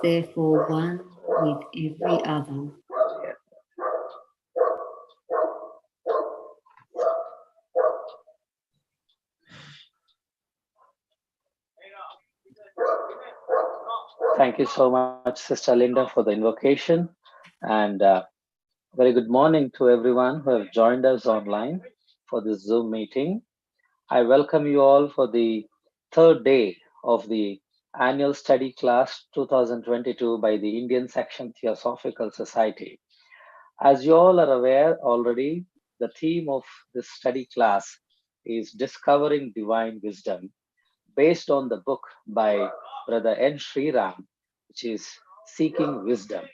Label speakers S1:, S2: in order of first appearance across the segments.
S1: therefore one with every other.
S2: Thank you so much, Sister Linda, for the invocation. And very good morning to everyone who have joined us online for this Zoom meeting. I welcome you all for the third day of the annual study class 2022 by the Indian Section Theosophical Society. As you all are aware already, the theme of this study class is Discovering Divine Wisdom, based on the book by Brother N.SRIRAM, which is Seeking Wisdom.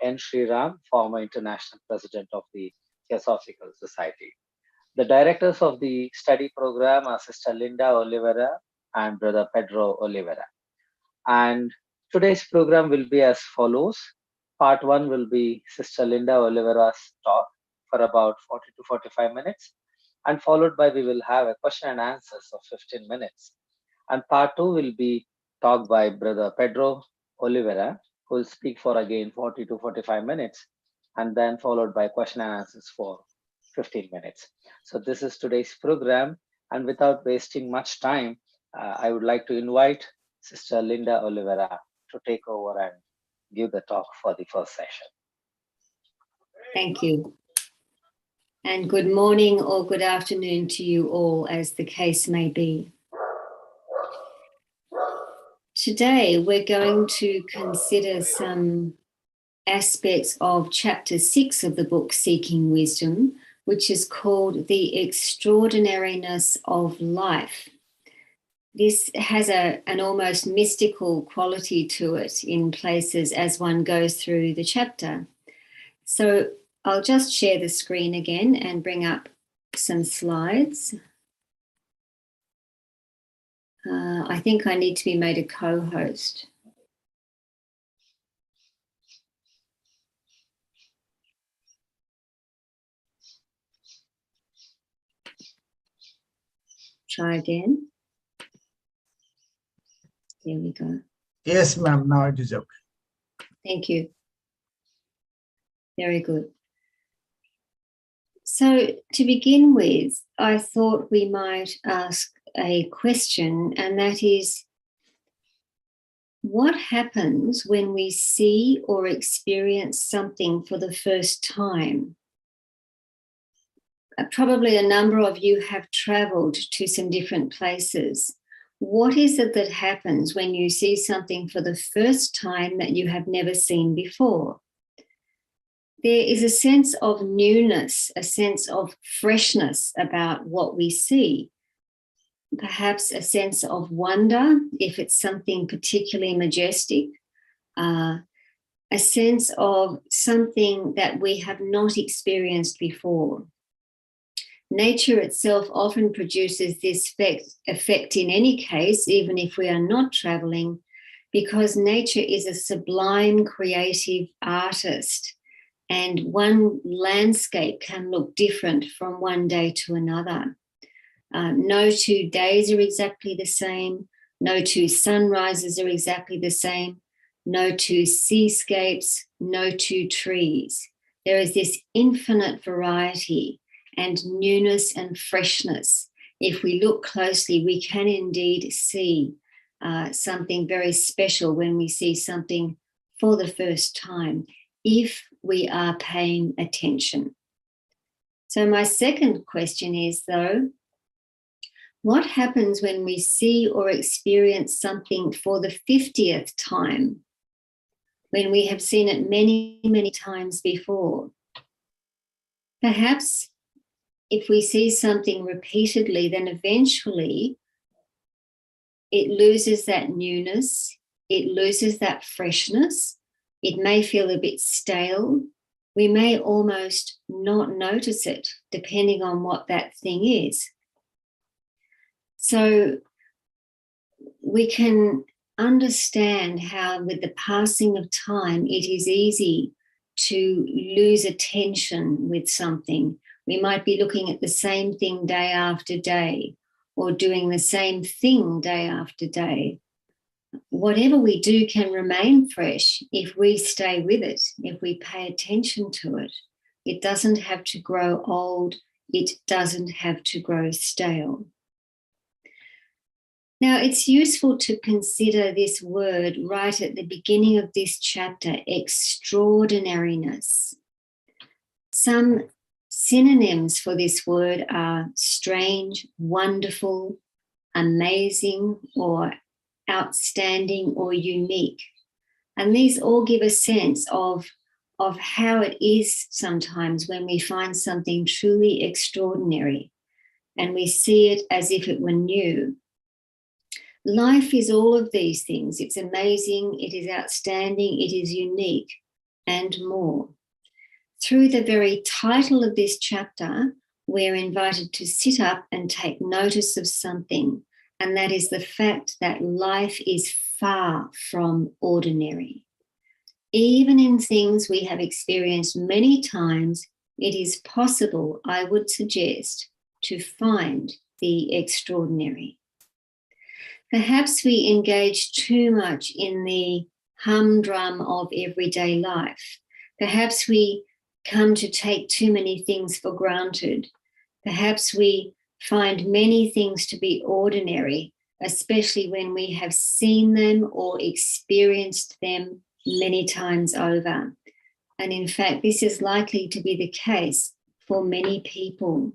S2: N.SRIRAM, former international president of the Theosophical Society. The directors of the study program are Sister Linda Oliveira and Brother Pedro Oliveira. And today's program will be as follows. Part 1 will be Sister Linda Oliveira's talk for about 40 to 45 minutes. And followed by, we will have a question and answers of 15 minutes. And part 2 will be talk by Brother Pedro Oliveira, who will speak for again 40 to 45 minutes, and then followed by question and answers for 15 minutes. So this is today's program, and without wasting much time, I would like to invite Sister Linda Oliveira to take over and give the talk for the first session.
S1: Thank you. And good morning or good afternoon to you all, as the case may be. Today, we're going to consider some aspects of chapter 6 of the book Seeking Wisdom, which is called The Extraordinariness of Life. This has an almost mystical quality to it in places as one goes through the chapter. So I'll just share the screen again and bring up some slides. I think I need to be made a co-host. Try again. There we go.
S3: Yes, ma'am. Now it is okay.
S1: Thank you. Very good. So to begin with, I thought we might ask a question, and that is, what happens when we see or experience something for the first time? Probably a number of you have traveled to some different places. What is it that happens when you see something for the first time that you have never seen before? There is a sense of newness, a sense of freshness about what we see. Perhaps a sense of wonder, if it's something particularly majestic, a sense of something that we have not experienced before. Nature itself often produces this effect in any case, even if we are not traveling, because nature is a sublime creative artist, and one landscape can look different from one day to another. No 2 days are exactly the same. No 2 sunrises are exactly the same. No 2 seascapes, no 2 trees. There is this infinite variety and newness and freshness. If we look closely, we can indeed see something very special when we see something for the first time, if we are paying attention. So my second question is, though, what happens when we see or experience something for the 50th time, when we have seen it many, many times before? Perhaps if we see something repeatedly, then eventually it loses that newness, it loses that freshness, it may feel a bit stale. We may almost not notice it, depending on what that thing is. So we can understand how with the passing of time, it is easy to lose attention with something. We might be looking at the same thing day after day, or doing the same thing day after day. whatever we do can remain fresh if we stay with it, if we pay attention to it. It doesn't have to grow old. It doesn't have to grow stale. Now, it's useful to consider this word right at the beginning of this chapter, extraordinariness. Some synonyms for this word are strange, wonderful, amazing, or outstanding, or unique. And these all give a sense of how it is sometimes when we find something truly extraordinary and we see it as if it were new. Life is all of these things. It's amazing, it is outstanding, it is unique, and more. Through the very title of this chapter, we're invited to sit up and take notice of something, and that is the fact that life is far from ordinary. Even in things we have experienced many times, it is possible, I would suggest, to find the extraordinary. Perhaps we engage too much in the humdrum of everyday life. Perhaps we come to take too many things for granted. Perhaps we find many things to be ordinary, especially when we have seen them or experienced them many times over. And in fact, this is likely to be the case for many people.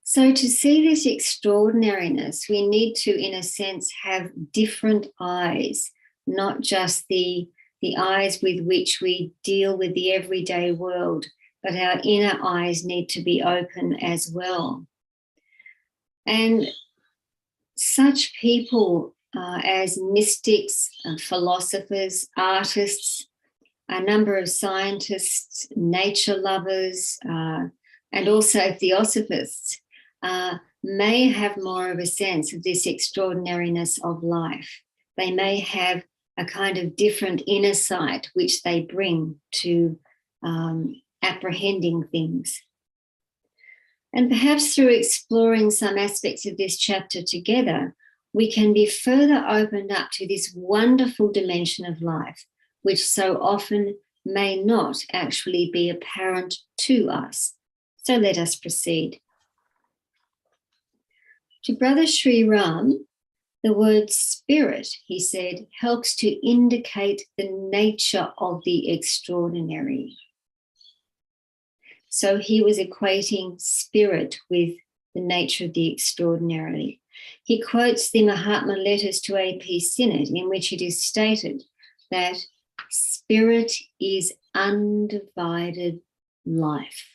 S1: So to see this extraordinariness, we need to, in a sense, have different eyes, not just the eyes with which we deal with the everyday world, but our inner eyes need to be open as well. And such people as mystics, philosophers, artists, a number of scientists, nature lovers, and also theosophists, may have more of a sense of this extraordinariness of life. They may have a kind of different inner sight which they bring to apprehending things. And perhaps through exploring some aspects of this chapter together, we can be further opened up to this wonderful dimension of life, which so often may not actually be apparent to us. So let us proceed. To Brother SRIRAM, the word spirit, he said, helps to indicate the nature of the extraordinary. So he was equating spirit with the nature of the extraordinary. He quotes the Mahatma letters to A.P. Synod, in which it is stated that spirit is undivided life.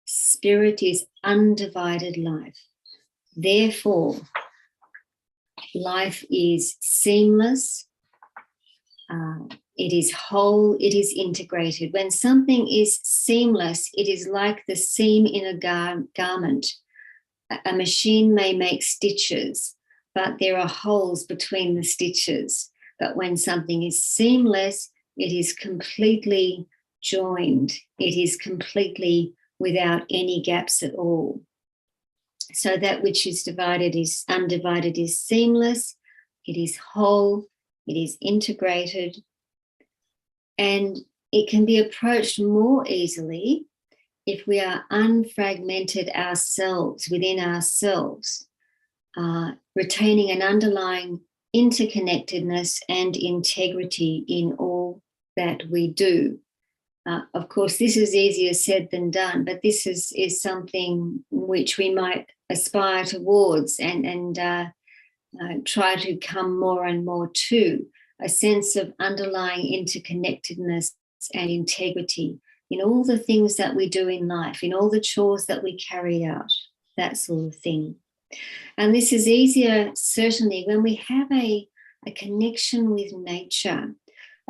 S1: Spirit is undivided life. Therefore, life is seamless, it is whole, it is integrated. When something is seamless, it is like the seam in a garment. A machine may make stitches, but there are holes between the stitches. But when something is seamless, it is completely joined. It is completely without any gaps at all. So that which is divided is undivided, is seamless, it is whole, it is integrated, and it can be approached more easily if we are unfragmented ourselves, within ourselves, retaining an underlying interconnectedness and integrity in all that we do. Of course, this is easier said than done, but this is something which we might aspire towards and try to come more and more to, a sense of underlying interconnectedness and integrity in all the things that we do in life, in all the chores that we carry out, that sort of thing. And this is easier, certainly, when we have a connection with nature,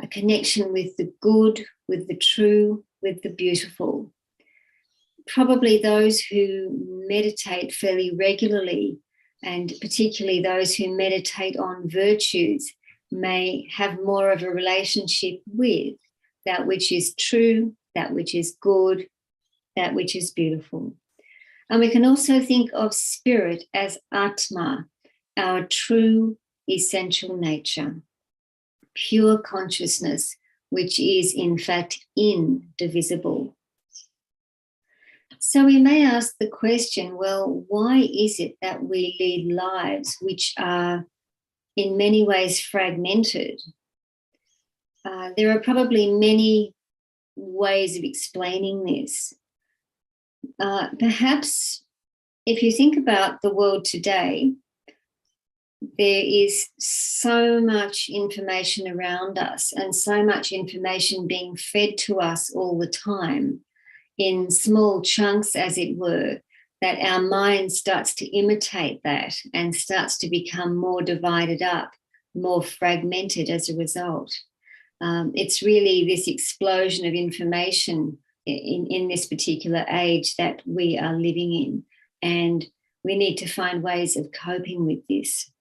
S1: a connection with the good, with the true, with the beautiful. Probably those who meditate fairly regularly, and particularly those who meditate on virtues, may have more of a relationship with that which is true, that which is good, that which is beautiful. And we can also think of spirit as Atma, our true essential nature, pure consciousness, which is in fact indivisible. So we may ask the question, well, why is it that we lead lives which are in many ways fragmented? There are probably many ways of explaining this. Perhaps if you think about the world today, there is so much information around us and so much information being fed to us all the time in small chunks, as it were, that our mind starts to imitate that and starts to become more divided up, more fragmented as a result. It's really this explosion of information in this particular age that we are living in, and we need to find ways of coping with this.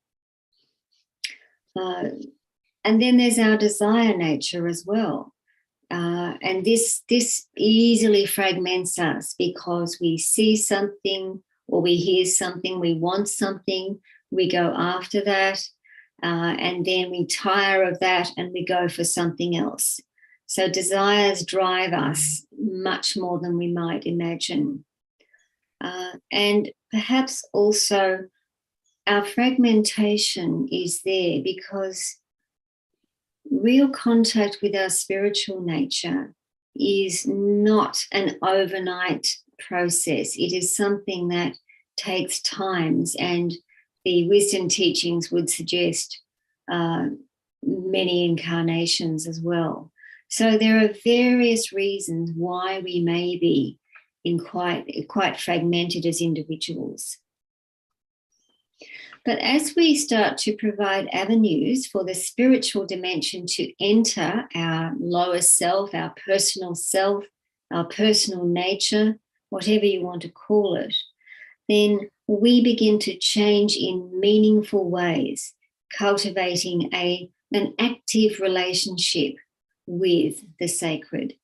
S1: And then there's our desire nature as well. And this easily fragments us because we see something or we hear something, we want something, we go after that, and then we tire of that and we go for something else. So desires drive us much more than we might imagine. And perhaps also our fragmentation is there because real contact with our spiritual nature is not an overnight process. It is something that takes time, and the wisdom teachings would suggest many incarnations as well. So there are various reasons why we may be in quite fragmented as individuals. But as we start to provide avenues for the spiritual dimension to enter our lower self, our personal nature, whatever you want to call it, then we begin to change in meaningful ways, cultivating an active relationship with the sacred.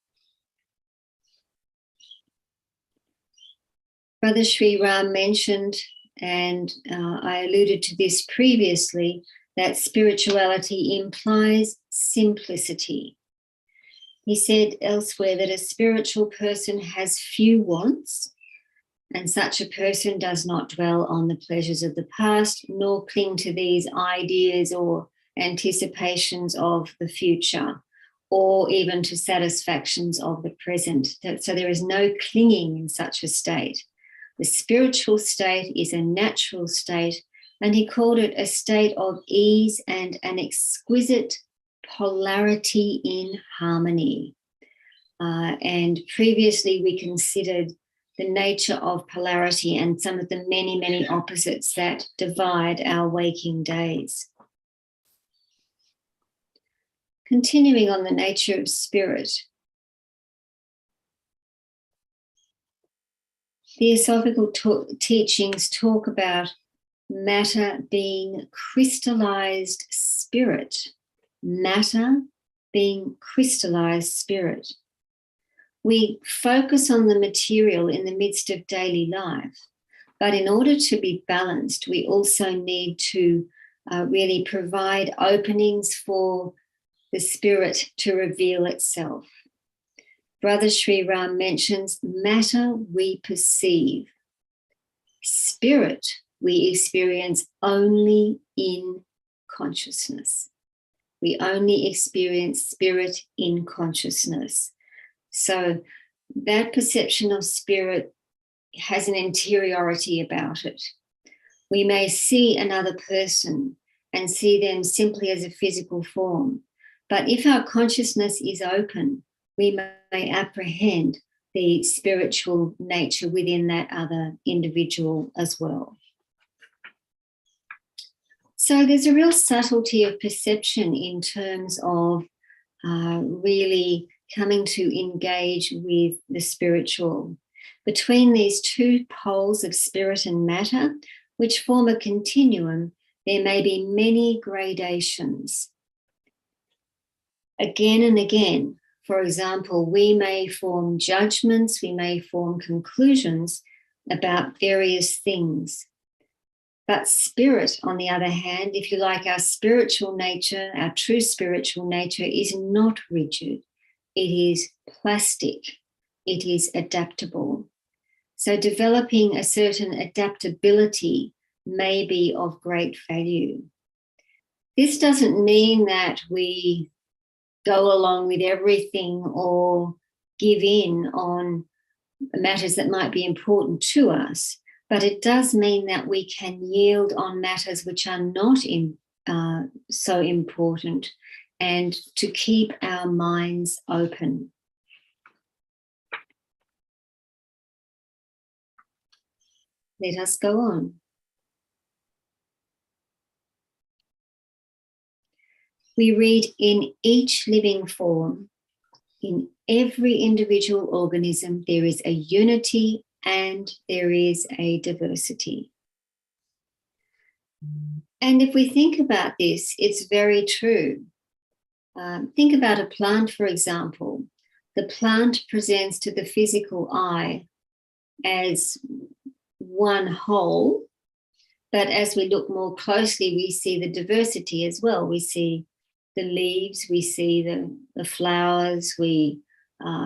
S1: Brother SRIRAM mentioned, and I alluded to this previously, that spirituality implies simplicity. He said elsewhere that a spiritual person has few wants, and such a person does not dwell on the pleasures of the past, nor cling to these ideas or anticipations of the future, or even to satisfactions of the present. So there is no clinging in such a state. The spiritual state is a natural state, and he called it a state of ease and an exquisite polarity in harmony. And previously we considered the nature of polarity and some of the many, many opposites that divide our waking days. Continuing on the nature of spirit, Theosophical teachings talk about matter being crystallized spirit. Matter being crystallized spirit. We focus on the material in the midst of daily life, but in order to be balanced, we also need to really provide openings for the spirit to reveal itself. Brother SRIRAM mentions matter we perceive. Spirit we experience only in consciousness. We only experience spirit in consciousness. So that perception of spirit has an interiority about it. We may see another person and see them simply as a physical form. But if our consciousness is open, we may apprehend the spiritual nature within that other individual as well. So there's a real subtlety of perception in terms of really coming to engage with the spiritual. Between these two poles of spirit and matter, which form a continuum, there may be many gradations. Again and again, for example, we may form judgments, we may form conclusions about various things. But spirit, on the other hand, if you like, our spiritual nature, our true spiritual nature is not rigid. It is plastic. It is adaptable. So developing a certain adaptability may be of great value. This doesn't mean that we go along with everything or give in on matters that might be important to us, but it does mean that we can yield on matters which are not so important, and to keep our minds open. Let us go on. We read, in each living form, in every individual organism, there is a unity and there is a diversity. And if we think about this, it's very true. Think about a plant, for example. The plant presents to the physical eye as one whole, but as we look more closely, we see the diversity as well. We see the leaves, we see the flowers,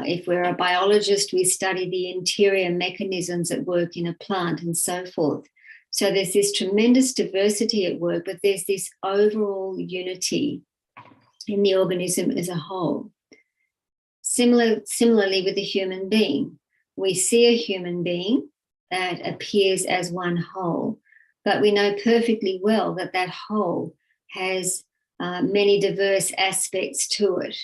S1: if we're a biologist, we study the interior mechanisms at work in a plant and so forth. So there's this tremendous diversity at work, but there's this overall unity in the organism as a whole. Similarly with the human being, we see a human being that appears as one whole, but we know perfectly well that that whole has many diverse aspects to it.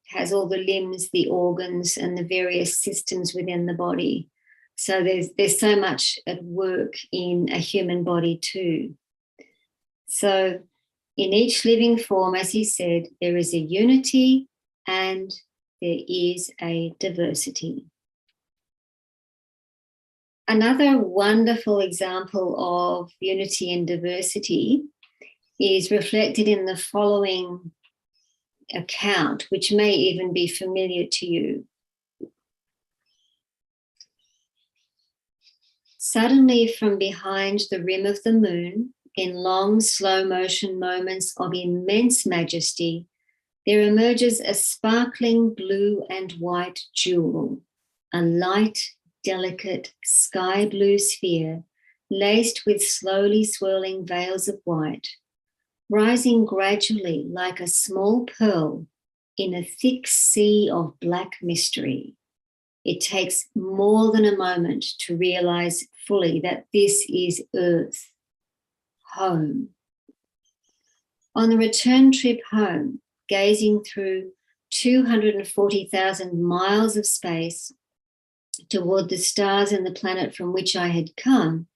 S1: It has all the limbs, the organs, and the various systems within the body. So there's so much at work in a human body too. So in each living form, as he said, there is a unity and there is a diversity. Another wonderful example of unity and diversity is reflected in the following account, which may even be familiar to you. Suddenly, from behind the rim of the moon, in long, slow motion moments of immense majesty, there emerges a sparkling blue and white jewel, a light, delicate sky blue sphere laced with slowly swirling veils of white, rising gradually like a small pearl in a thick sea of black mystery. It takes more than a moment to realize fully that this is Earth, home. On the return trip home, gazing through 240,000 miles of space toward the stars and the planet from which I had come,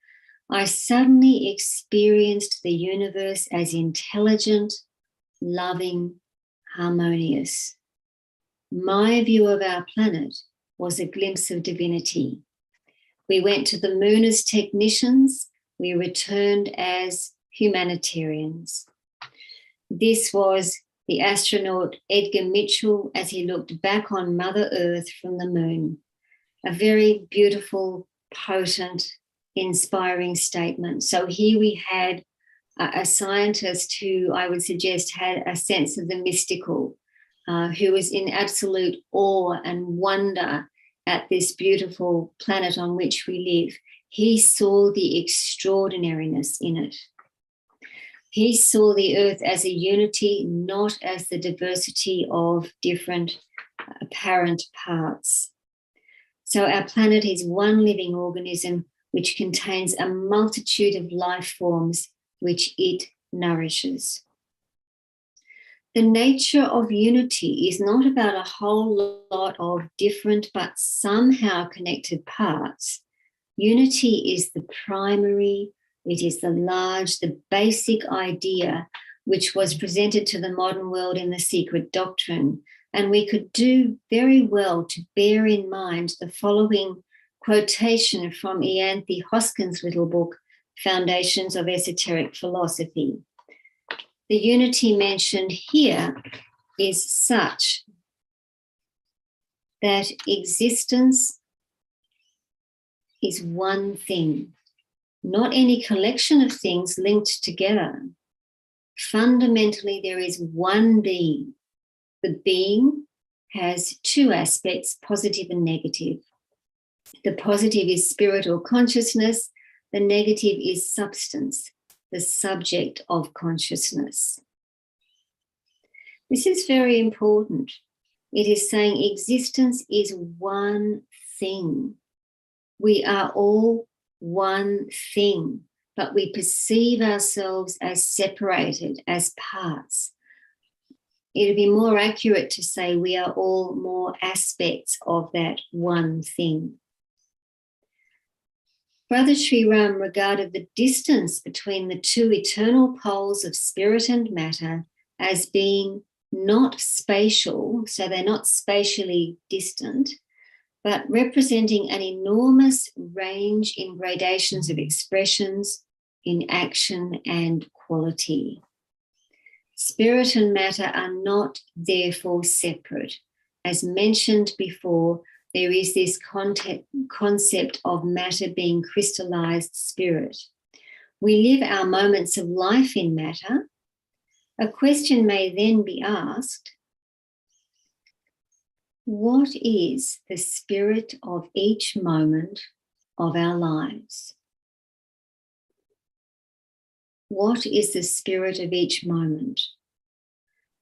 S1: I suddenly experienced the universe as intelligent, loving, harmonious. My view of our planet was a glimpse of divinity. We went to the moon as technicians, we returned as humanitarians. This was the astronaut Edgar Mitchell as he looked back on Mother Earth from the moon. A very beautiful, potent, inspiring statement. So here we had a scientist who I would suggest had a sense of the mystical, who was in absolute awe and wonder at this beautiful planet on which we live. He saw the extraordinariness in it. He saw the earth as a unity, not as the diversity of different apparent parts. So our planet is one living organism which contains a multitude of life forms which it nourishes. The nature of unity is not about a whole lot of different but somehow connected parts. Unity is the primary, it is the large, the basic idea which was presented to the modern world in the secret doctrine. And we could do very well to bear in mind the following quotation from Ianthe Hoskin's little book, Foundations of Esoteric Philosophy. The unity mentioned here is such that existence is one thing. not any collection of things linked together. Fundamentally, there is one being. The being has two aspects, positive and negative. The positive is spirit or consciousness. The negative is substance, the subject of consciousness. This is very important. It is saying existence is one thing. We are all one thing, but we perceive ourselves as separated, as parts. It would be more accurate to say we are all more aspects of that one thing. Brother SRIRAM regarded the distance between the two eternal poles of spirit and matter as being not spatial, so they're not spatially distant, but representing an enormous range in gradations of expressions, in action and quality. Spirit and matter are not therefore separate. As mentioned before, there is this concept of matter being crystallized spirit. We live our moments of life in matter. A question may then be asked, what is the spirit of each moment of our lives? What is the spirit of each moment?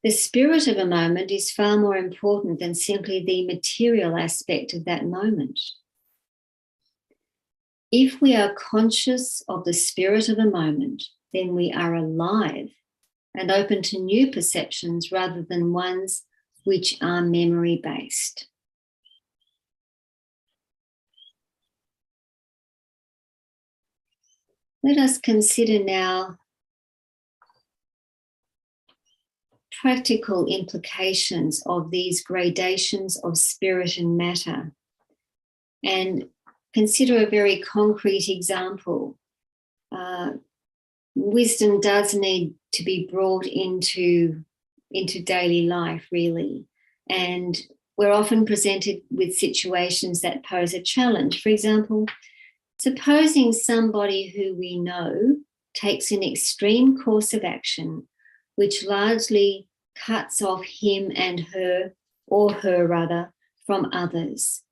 S1: The spirit of a moment is far more important than simply the material aspect of that moment. If we are conscious of the spirit of a moment, then we are alive and open to new perceptions rather than ones which are memory-based. Let us consider now practical implications of these gradations of spirit and matter, and consider a very concrete example. Wisdom does need to be brought into daily life, really, and we're often presented with situations that pose a challenge. For example, supposing somebody who we know takes an extreme course of action which largely cuts off him and her, or her rather, from others.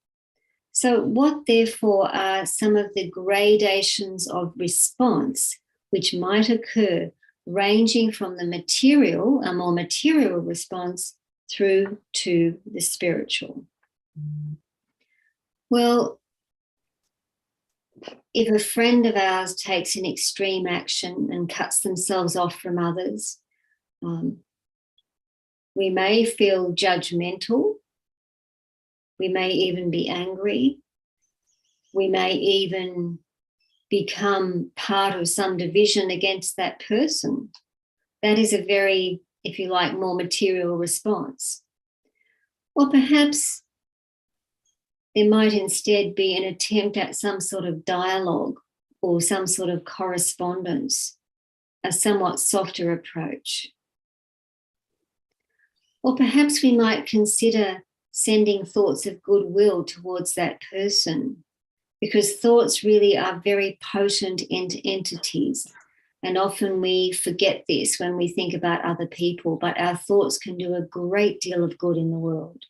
S1: So what therefore are some of the gradations of response which might occur, ranging from the material, a more material response, through to the spiritual? Well, if a friend of ours takes an extreme action and cuts themselves off from others, we may feel judgmental. We may even be angry. We may even become part of some division against that person. That is a very, if you like, more material response. Or perhaps there might instead be an attempt at some sort of dialogue or some sort of correspondence, a somewhat softer approach. Or perhaps we might consider sending thoughts of goodwill towards that person, because thoughts really are very potent entities. And often we forget this when we think about other people, but our thoughts can do a great deal of good in the world.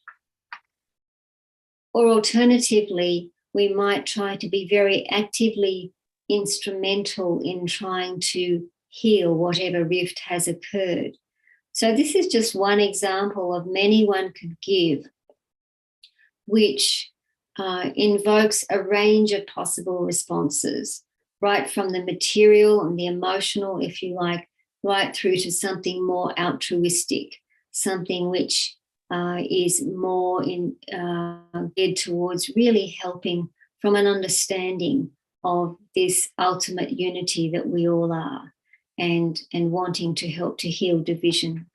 S1: Or alternatively, we might try to be very actively instrumental in trying to heal whatever rift has occurred. So this is just one example of many one could give, which invokes a range of possible responses, right from the material and the emotional, if you like, right through to something more altruistic, something which is more geared towards really helping from an understanding of this ultimate unity that we all are, and wanting to help to heal division.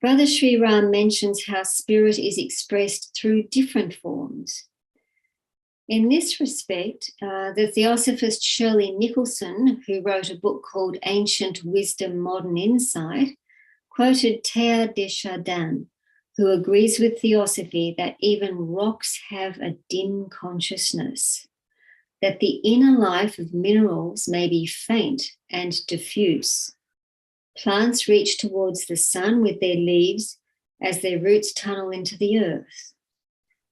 S1: Brother SRIRAM mentions how spirit is expressed through different forms. In this respect, the Theosophist Shirley Nicholson, who wrote a book called Ancient Wisdom, Modern Insight, quoted Teilhard de Chardin, who agrees with Theosophy that even rocks have a dim consciousness. that the inner life of minerals may be faint and diffuse. Plants reach towards the sun with their leaves as their roots tunnel into the earth.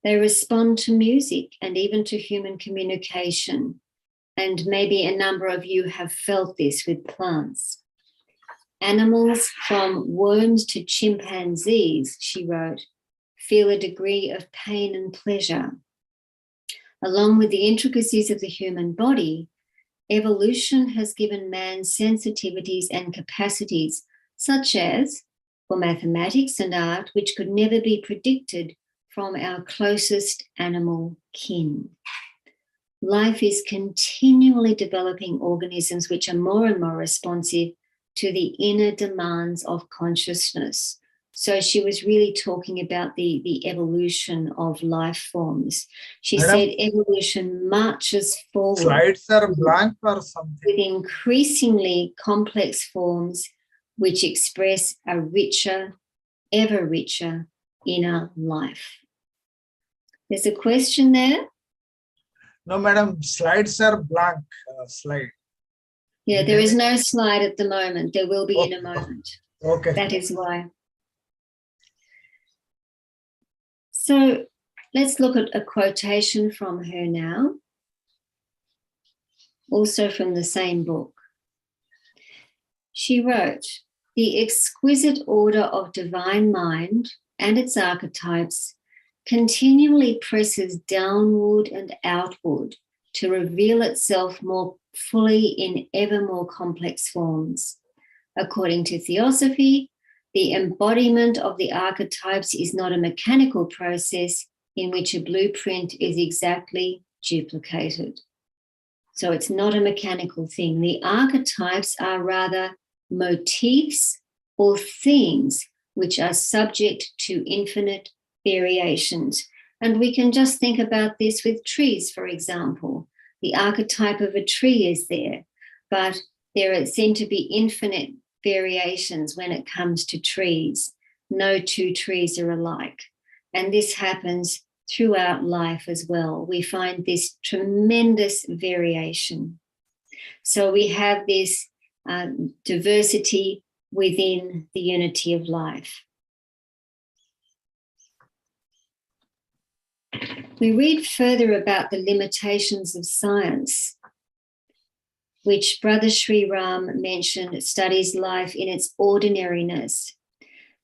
S1: They respond to music and even to human communication. And maybe a number of you have felt this with plants. Animals from worms to chimpanzees, she wrote, feel a degree of pain and pleasure. Along with the intricacies of the human body, evolution has given man sensitivities and capacities, such as for mathematics and art, which could never be predicted from our closest animal kin. Life is continually developing organisms which are more and more responsive to the inner demands of consciousness. So she was really talking about the evolution of life forms. She said evolution marches forward.
S3: Slides are blank or something.
S1: With increasingly complex forms which express a richer, ever richer inner life. There's a question there?
S3: No, madam, slides are blank. Slide.
S1: Yeah, there is no slide at the moment. There will be in a moment.
S3: Okay.
S1: That is why. So let's look at a quotation from her now, also from the same book. She wrote, "The exquisite order of divine mind and its archetypes continually presses downward and outward to reveal itself more fully in ever more complex forms. According to Theosophy, the embodiment of the archetypes is not a mechanical process in which a blueprint is exactly duplicated." So it's not a mechanical thing. The archetypes are rather motifs or themes which are subject to infinite variations. And we can just think about this with trees, for example. The archetype of a tree is there, but there seem to be infinite variations when it comes to trees. No two trees are alike. And this happens throughout life as well. We find this tremendous variation. So we have this diversity within the unity of life. We read further about the limitations of science, which Brother SRIRAM mentioned studies life in its ordinariness.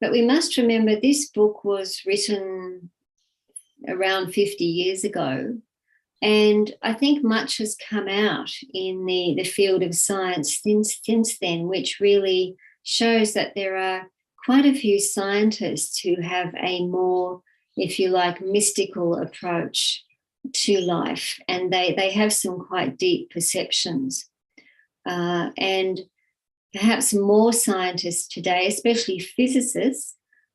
S1: But we must remember this book was written around 50 years ago, and I think much has come out in the field of science since then, which really shows that there are quite a few scientists who have a more, if you like, mystical approach to life, and they have some quite deep perceptions. And perhaps more scientists today, especially physicists,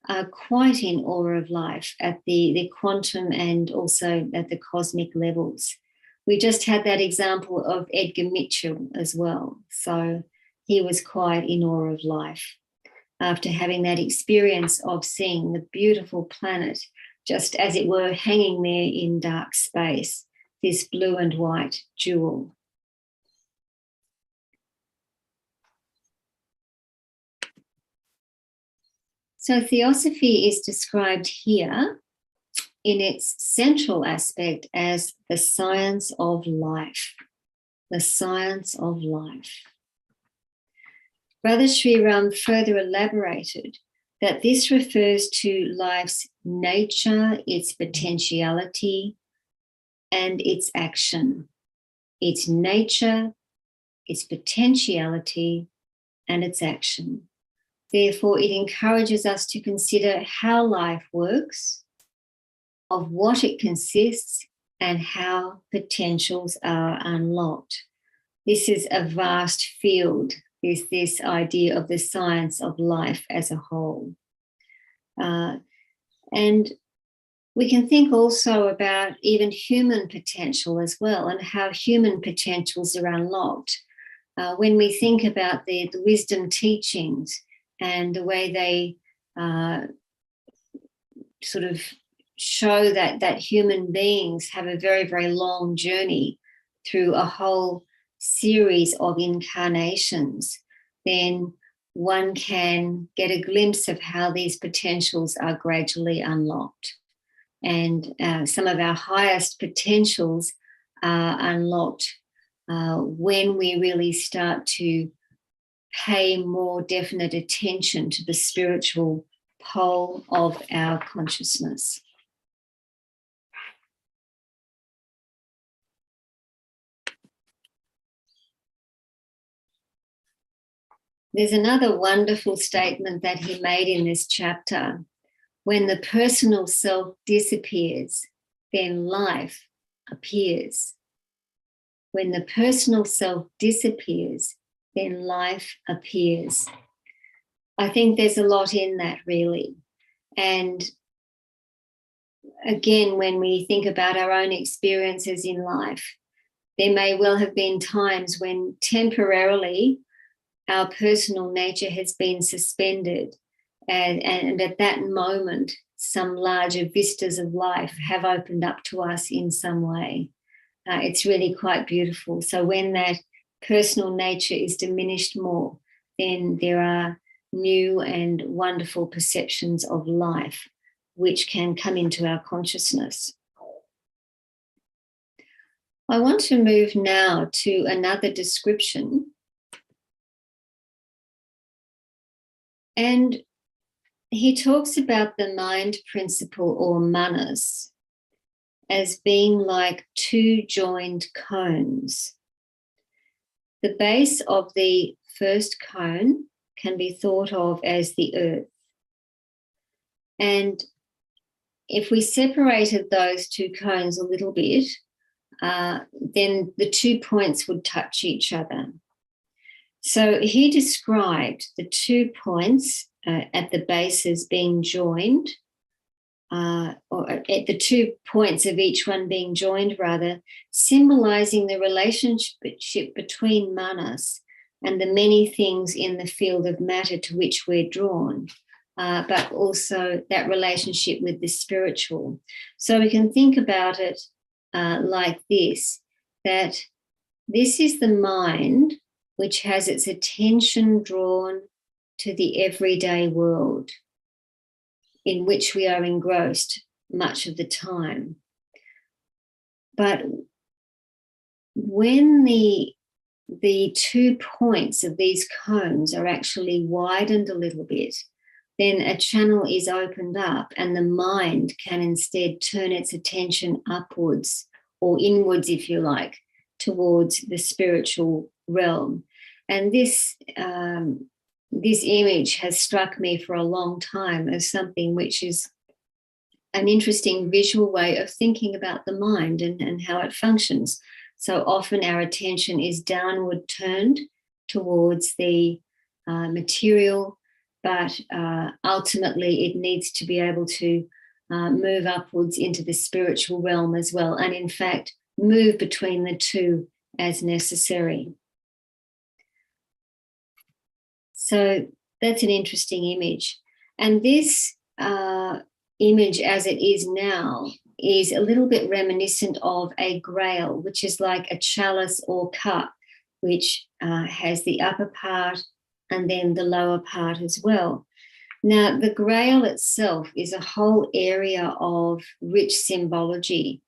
S1: are quite in awe of life at the quantum and also at the cosmic levels. We just had that example of Edgar Mitchell as well. So he was quite in awe of life after having that experience of seeing the beautiful planet, just as it were, hanging there in dark space, this blue and white jewel. So Theosophy is described here in its central aspect as the science of life. The science of life. Brother SRIRAM further elaborated that this refers to life's nature, its potentiality, and its action. Its nature, its potentiality, and its action. Therefore, it encourages us to consider how life works, of what it consists, and how potentials are unlocked. This is a vast field, this idea of the science of life as a whole. And we can think also about even human potential as well, and how human potentials are unlocked. When we think about the wisdom teachings and the way they sort of show that human beings have a very, very long journey through a whole series of incarnations, then one can get a glimpse of how these potentials are gradually unlocked. And some of our highest potentials are unlocked when we really start to pay more definite attention to the spiritual pole of our consciousness. There's another wonderful statement that he made in this chapter. When the personal self disappears, then life appears. When the personal self disappears, then life appears. I think there's a lot in that, really. And again, when we think about our own experiences in life, there may well have been times when temporarily our personal nature has been suspended, and at that moment, some larger vistas of life have opened up to us in some way. It's really quite beautiful. So when that personal nature is diminished more, then there are new and wonderful perceptions of life which can come into our consciousness. I want to move now to another description. And he talks about the mind principle, or manas, as being like two joined cones. The base of the first cone can be thought of as the earth. And if we separated those two cones a little bit, then the 2 points would touch each other. So he described the 2 points at the bases being joined, or at the 2 points of each one being joined, rather, symbolizing the relationship between manas and the many things in the field of matter to which we're drawn, but also that relationship with the spiritual. So we can think about it like this, that this is the mind which has its attention drawn to the everyday world in which we are engrossed much of the time. But when the 2 points of these cones are actually widened a little bit, then a channel is opened up and the mind can instead turn its attention upwards, or inwards if you like, towards the spiritual realm. And this image has struck me for a long time as something which is an interesting visual way of thinking about the mind and how it functions. So often our attention is downward turned towards the material, but ultimately it needs to be able to move upwards into the spiritual realm as well, and in fact move between the two as necessary. So that's an interesting image. And this image as it is now is a little bit reminiscent of a grail, which is like a chalice or cup, which has the upper part and then the lower part as well. Now, the grail itself is a whole area of rich symbology.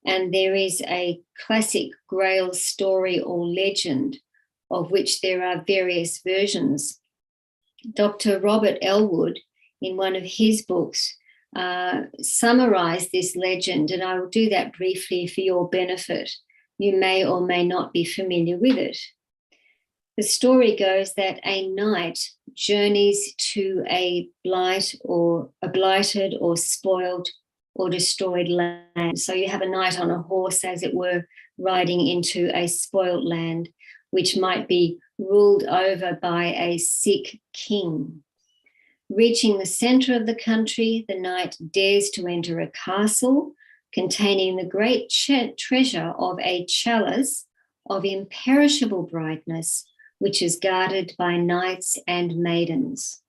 S1: And there is a classic grail story or legend, of which there are various versions. Dr. Robert Elwood, in one of his books, summarised this legend, and I will do that briefly for your benefit. You may or may not be familiar with it. The story goes that a knight journeys to a blighted or spoiled or destroyed land. So you have a knight on a horse, as it were, riding into a spoiled land, which might be ruled over by a sick king. Reaching the centre of the country, the knight dares to enter a castle containing the great treasure of a chalice of imperishable brightness, which is guarded by knights and maidens.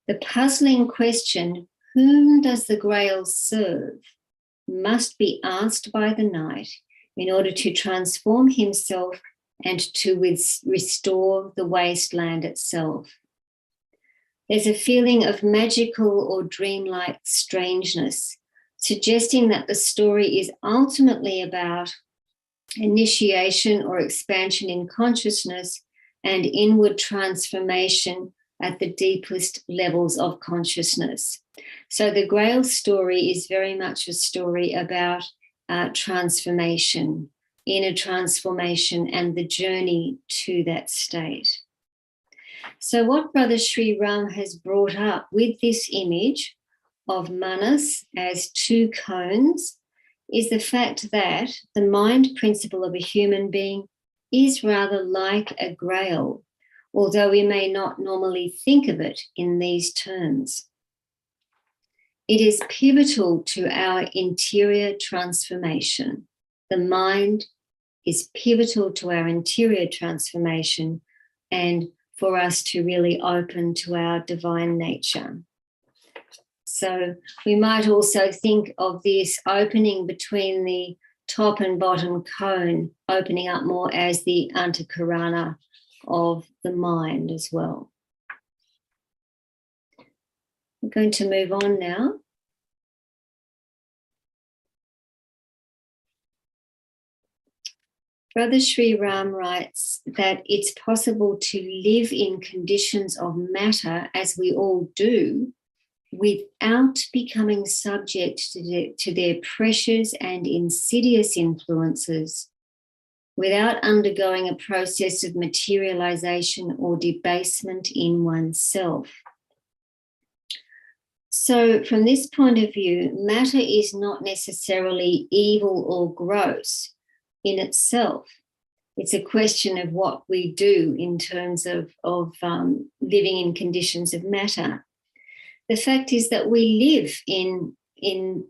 S1: The puzzling question, whom does the Grail serve, must be asked by the knight in order to transform himself and to restore the wasteland itself. There's a feeling of magical or dreamlike strangeness, suggesting that the story is ultimately about initiation or expansion in consciousness and inward transformation at the deepest levels of consciousness. So the Grail story is very much a story about transformation, inner transformation, and the journey to that state. So what Brother SRIRAM has brought up with this image of Manas as two cones is the fact that the mind principle of a human being is rather like a grail, although we may not normally think of it in these terms. It is pivotal to our interior transformation. The mind is pivotal to our interior transformation and for us to really open to our divine nature. So we might also think of this opening between the top and bottom cone, opening up more as the antakarana of the mind as well. We're going to move on now. Brother SRIRAM writes that it's possible to live in conditions of matter, as we all do, without becoming subject to their pressures and insidious influences, without undergoing a process of materialization or debasement in oneself. So from this point of view, matter is not necessarily evil or gross in itself. It's a question of what we do in terms of living in conditions of matter. The fact is that we live in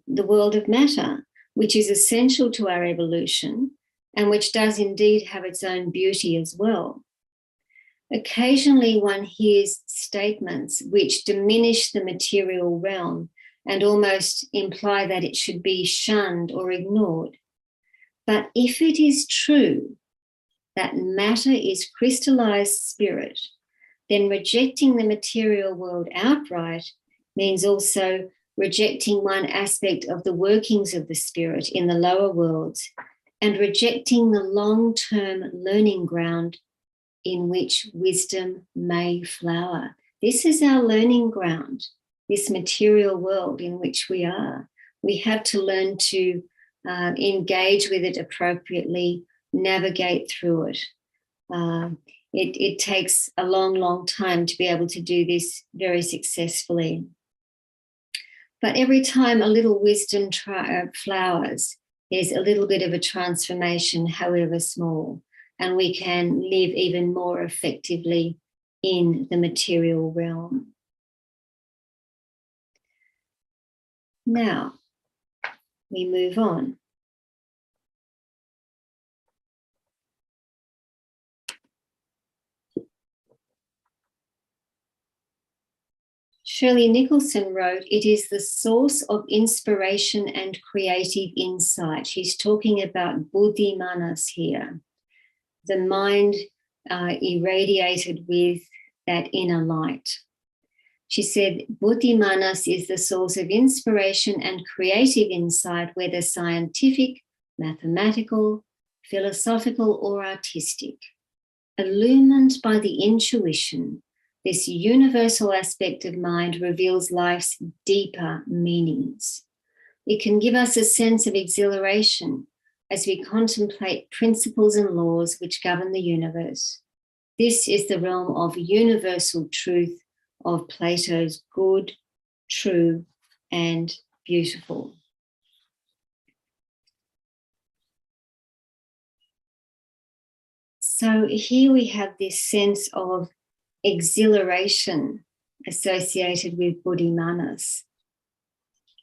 S1: the world of matter, which is essential to our evolution and which does indeed have its own beauty as well. Occasionally one hears statements which diminish the material realm and almost imply that it should be shunned or ignored. But if it is true that matter is crystallized spirit, then rejecting the material world outright means also rejecting one aspect of the workings of the spirit in the lower worlds and rejecting the long-term learning ground in which wisdom may flower. This is our learning ground, this material world in which we are. We have to learn to engage with it appropriately, navigate through it. It takes a long, long time to be able to do this very successfully. But every time a little wisdom flowers, there's a little bit of a transformation, however small, and we can live even more effectively in the material realm. Now, we move on. Shirley Nicholson wrote, "It is the source of inspiration and creative insight." She's talking about buddhi manas here, the mind irradiated with that inner light. She said, buddhi manas is the source of inspiration and creative insight, whether scientific, mathematical, philosophical, or artistic. Illumined by the intuition, this universal aspect of mind reveals life's deeper meanings. It can give us a sense of exhilaration as we contemplate principles and laws which govern the universe. This is the realm of universal truth of Plato's good, true, and beautiful. So here we have this sense of exhilaration associated with buddhi manas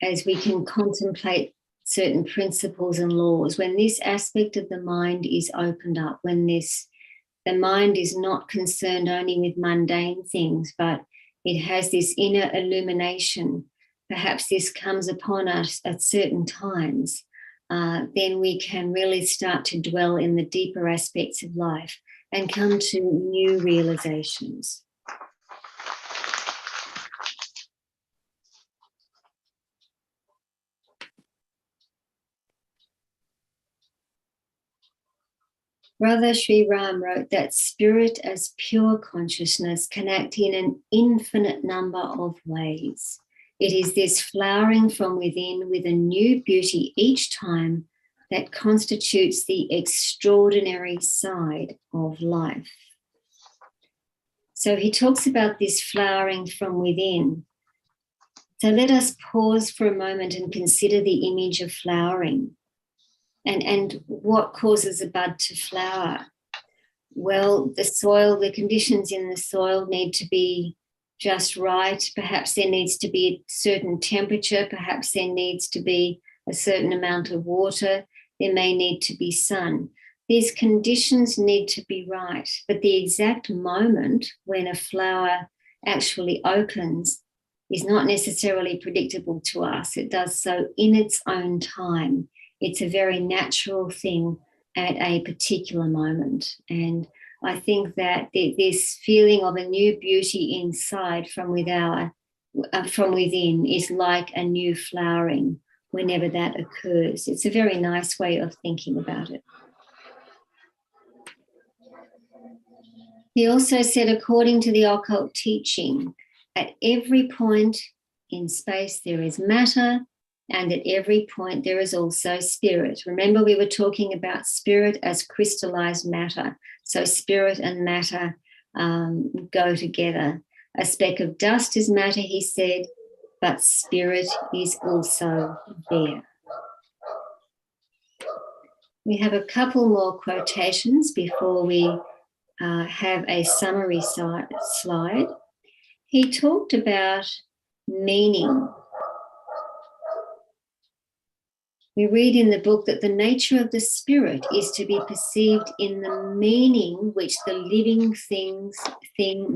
S1: as we can contemplate certain principles and laws. When this aspect of the mind is opened up, when the mind is not concerned only with mundane things, but it has this inner illumination. Perhaps this comes upon us at certain times then we can really start to dwell in the deeper aspects of life and come to new realizations. Brother SRIRAM wrote that spirit as pure consciousness can act in an infinite number of ways. It is this flowering from within with a new beauty each time that constitutes the extraordinary side of life. So he talks about this flowering from within. So let us pause for a moment and consider the image of flowering. And what causes a bud to flower? Well, the soil, the conditions in the soil need to be just right. Perhaps there needs to be a certain temperature. Perhaps there needs to be a certain amount of water. There may need to be sun. These conditions need to be right. But the exact moment when a flower actually opens is not necessarily predictable to us. It does so in its own time. It's a very natural thing at a particular moment. And I think that this feeling of a new beauty inside from within is like a new flowering whenever that occurs. It's a very nice way of thinking about it. He also said, according to the occult teaching, at every point in space there is matter, and at every point there is also spirit. Remember, we were talking about spirit as crystallized matter. So spirit and matter go together. A speck of dust is matter, he said, but spirit is also there. We have a couple more quotations before we have a summary slide. He talked about meaning. We read in the book that the nature of the spirit is to be perceived in the meaning which the living thing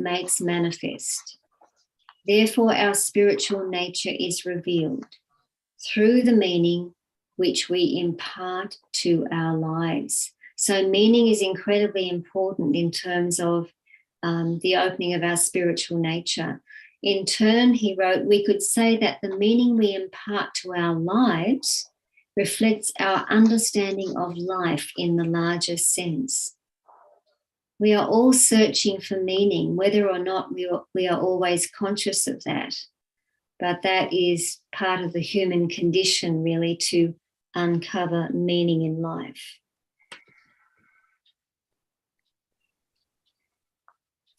S1: makes manifest. Therefore, our spiritual nature is revealed through the meaning which we impart to our lives. So meaning is incredibly important in terms of the opening of our spiritual nature. In turn, he wrote, we could say that the meaning we impart to our lives reflects our understanding of life in the larger sense. We are all searching for meaning, whether or not we are always conscious of that. But that is part of the human condition, really, to uncover meaning in life.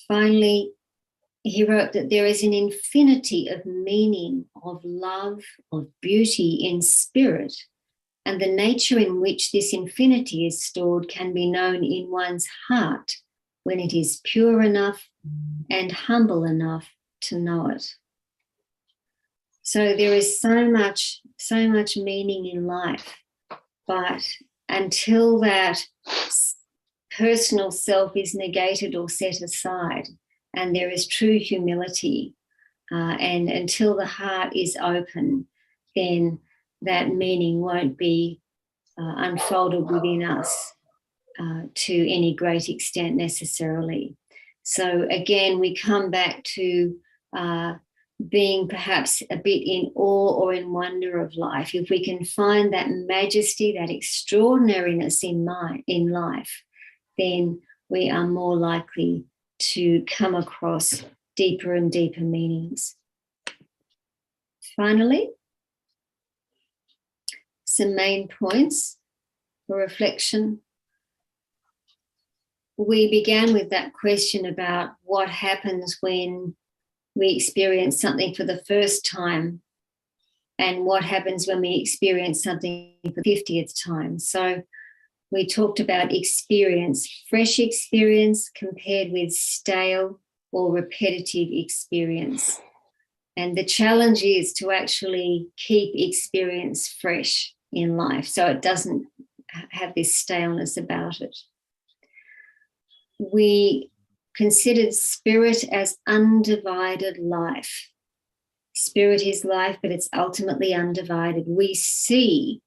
S1: Finally, he wrote that there is an infinity of meaning, of love, of beauty in spirit, and the nature in which this infinity is stored can be known in one's heart when it is pure enough and humble enough to know it. So there is so much meaning in life, but until that personal self is negated or set aside, and there is true humility, and until the heart is open, then that meaning won't be unfolded within us to any great extent necessarily. So again, we come back to being perhaps a bit in awe or in wonder of life. If we can find that majesty, that extraordinariness in life, then we are more likely to come across deeper and deeper meanings. Finally, some main points for reflection. We began with that question about what happens when we experience something for the first time and what happens when we experience something for the 50th time. So we talked about experience, fresh experience compared with stale or repetitive experience. And the challenge is to actually keep experience fresh in life so it doesn't have this staleness about it. We considered spirit as undivided life. Spirit is life, but it's ultimately undivided. We see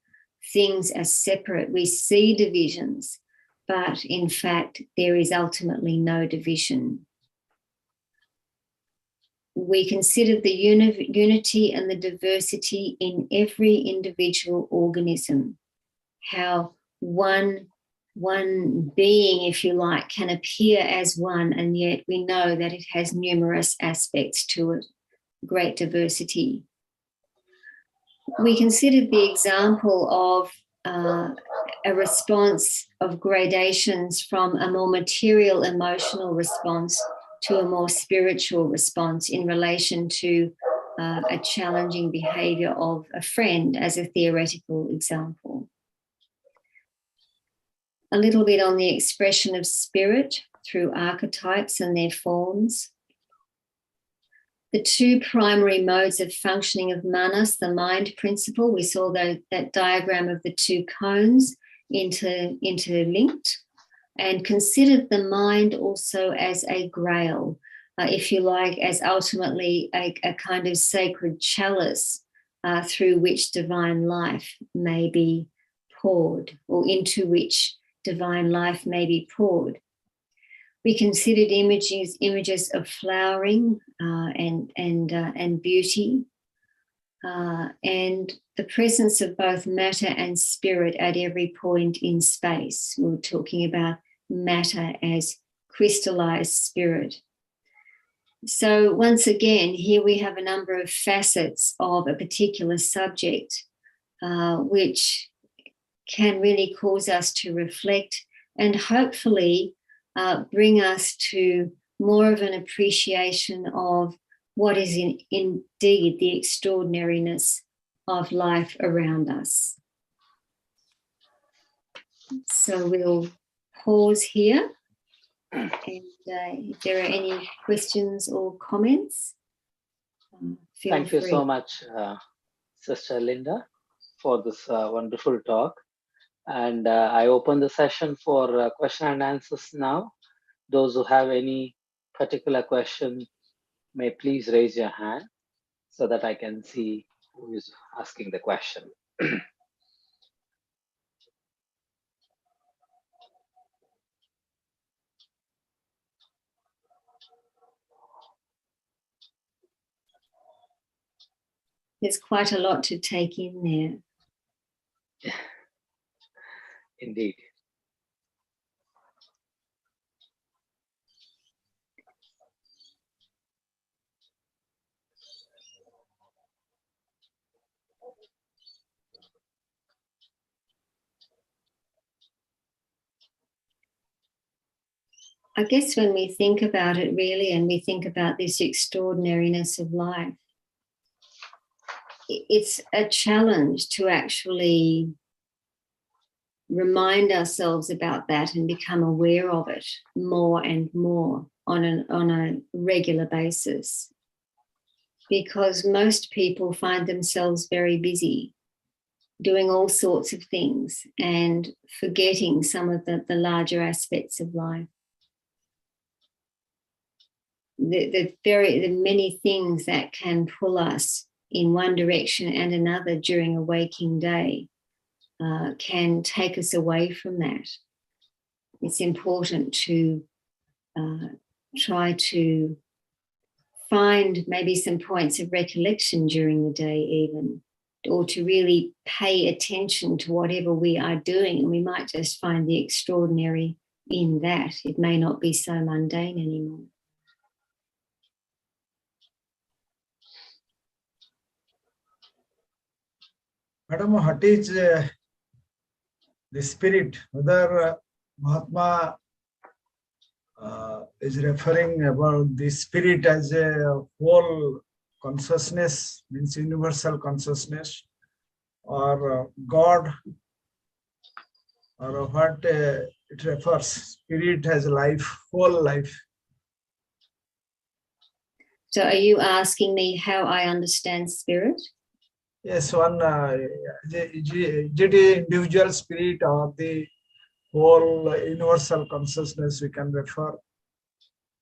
S1: things are separate. We see divisions, but in fact, there is ultimately no division. We consider the unity and the diversity in every individual organism, how one being, if you like, can appear as one, and yet we know that it has numerous aspects to it, great diversity. We considered the example of a response of gradations from a more material emotional response to a more spiritual response in relation to a challenging behavior of a friend as a theoretical example. A little bit on the expression of spirit through archetypes and their forms. The two primary modes of functioning of manas, the mind principle, we saw that diagram of the two cones interlinked, and considered the mind also as a grail, if you like, as ultimately a kind of sacred chalice through which divine life may be poured, or into which divine life may be poured. We considered images of flowering and beauty, and the presence of both matter and spirit at every point in space. We were talking about matter as crystallized spirit. So once again, here we have a number of facets of a particular subject, which can really cause us to reflect and hopefully bring us to more of an appreciation of what is indeed the extraordinariness of life around us. So we'll pause here, and if there are any questions or comments, feel
S2: Thank you
S1: free.
S2: so much, Sister Linda, for this wonderful talk. And I open the session for question and answers now. Those who have any particular question may please raise your hand so that I can see who is asking the question.
S1: There's quite a lot to take in there.
S2: Indeed.
S1: I guess when we think about it really, and we think about this extraordinariness of life, it's a challenge to actually remind ourselves about that and become aware of it more and more on a regular basis. Because most people find themselves very busy doing all sorts of things and forgetting some of the larger aspects of life. The many things that can pull us in one direction and another during a waking day can take us away from that. It's important to try to find maybe some points of recollection during the day even, or to really pay attention to whatever we are doing, and we might just find the extraordinary in that. It may not be so mundane anymore.
S3: Madam, what is the spirit? Whether Mahatma is referring about the spirit as a whole consciousness, means universal consciousness, or God, or what it refers? Spirit has life, whole life.
S1: So are you asking me how I understand spirit?
S3: Yes, one the individual spirit or the whole universal consciousness we can refer.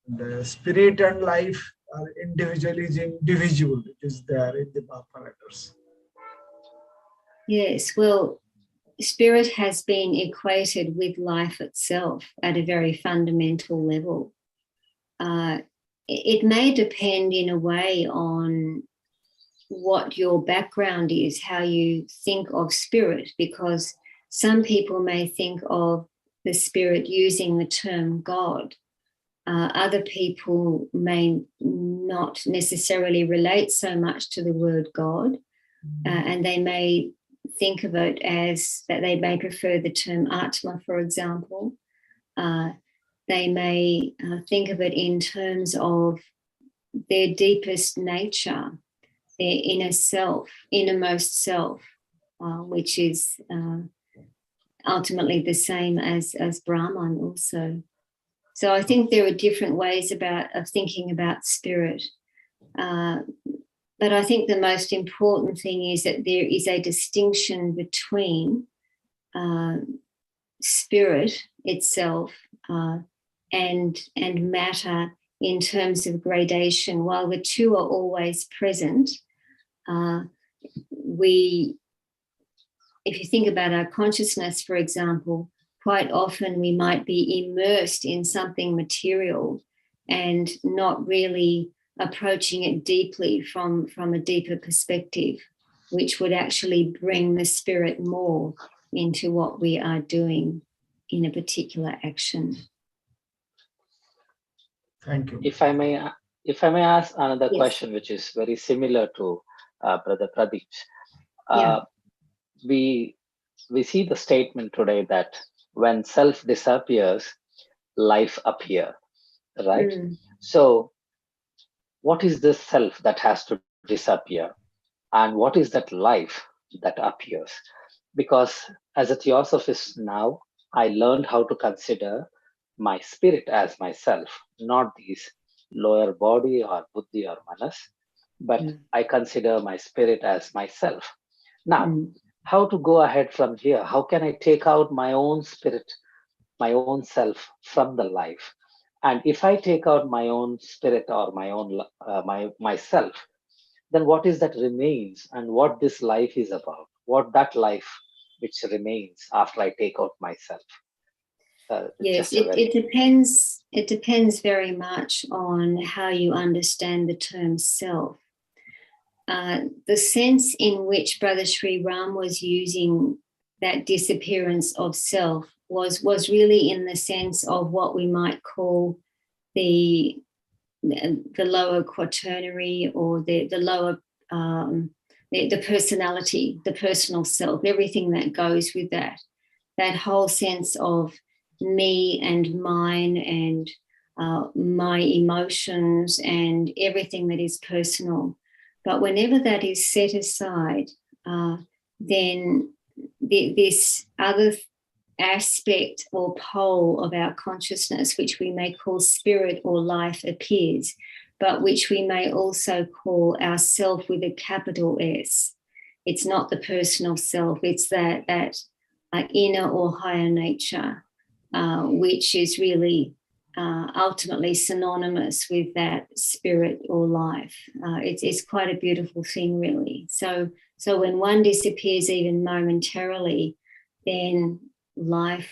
S3: The spirit and life are individually indivisible. It is there in the Bhava letters.
S1: Yes, well, spirit has been equated with life itself at a very fundamental level. It may depend in a way on what your background is, how you think of spirit, because some people may think of the spirit using the term God. Other people may not necessarily relate so much to the word God, and they may think of it as that they may prefer the term Atma, for example. They may think of it in terms of their deepest nature, their inner self, innermost self, which is ultimately the same as Brahman also. So I think there are different ways of thinking about spirit. But I think the most important thing is that there is a distinction between spirit itself and matter in terms of gradation. While the two are always present, if you think about our consciousness, for example, quite often we might be immersed in something material and not really approaching it deeply from a deeper perspective, which would actually bring the spirit more into what we are doing in a particular action.
S3: Thank you.
S2: If I may ask another question, which is very similar to Brother Pradeep. We see the statement today that when self disappears, life appears, right? So what is this self that has to disappear? And what is that life that appears? Because as a theosophist now, I learned how to consider my spirit as myself, not these lower body or buddhi or manas, but I consider my spirit as myself. Now, how to go ahead from here? How can I take out my own spirit, my own self from the life? And if I take out my own spirit or my own myself, then what is that remains, and what this life is about? What that life which remains after I take out myself?
S1: Yes, it depends. It depends very much on how you understand the term self. The sense in which Brother SRIRAM was using that disappearance of self was really in the sense of what we might call the lower quaternary, or the lower the personality, the personal self, everything that goes with that whole sense of me and mine and my emotions and everything that is personal. But whenever that is set aside, then this other aspect or pole of our consciousness, which we may call spirit or life, appears, but which we may also call our self with a capital S. It's not the personal self, it's that inner or higher nature, which is really ultimately synonymous with that spirit or life. It's quite a beautiful thing, really. So when one disappears even momentarily, then life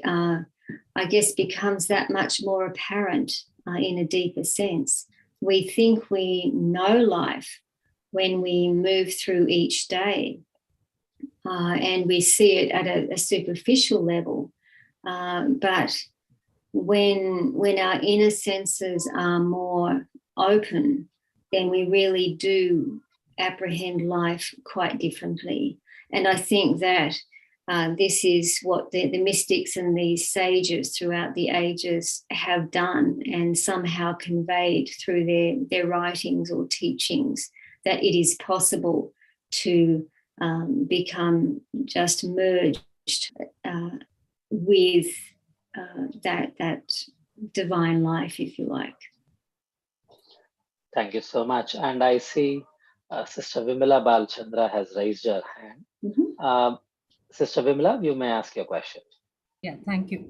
S1: I guess becomes that much more apparent in a deeper sense. We think we know life when we move through each day, and we see it at a superficial level, but when our inner senses are more open, then we really do apprehend life quite differently. And I think that this is what the mystics and the sages throughout the ages have done and somehow conveyed through their writings or teachings, that it is possible to become just merged with that divine life, if you like.
S2: Thank you so much. And I see Sister Vimala Balchandra has raised her hand. Sister Vimala, you may ask your question.
S4: Yeah, thank you.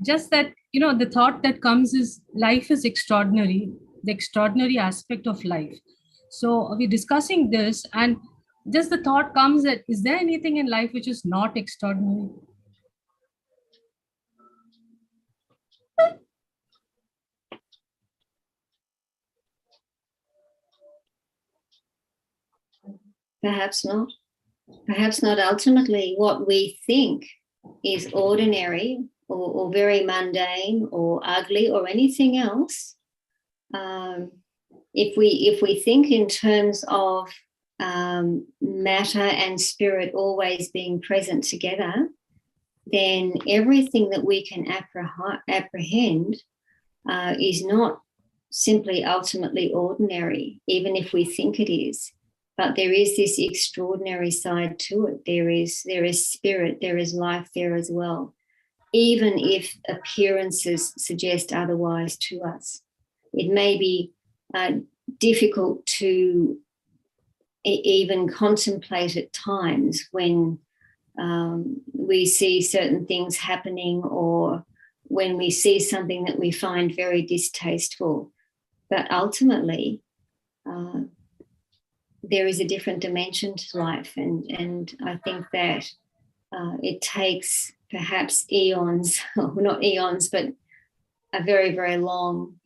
S4: Just that, the thought that comes is life is extraordinary, the extraordinary aspect of life. So we're discussing this, and just the thought comes that, is there anything in life which is not extraordinary?
S1: Perhaps not. Perhaps not. Ultimately, what we think is ordinary or very mundane or ugly or anything else, if we think in terms of matter and spirit always being present together, then everything that we can apprehend is not simply ultimately ordinary, even if we think it is. But there is this extraordinary side to it. There is spirit, there is life there as well, even if appearances suggest otherwise to us. It may be difficult to even contemplate at times when we see certain things happening or when we see something that we find very distasteful. But ultimately, there is a different dimension to life. And I think that it takes perhaps eons, well, not eons, but a very, very long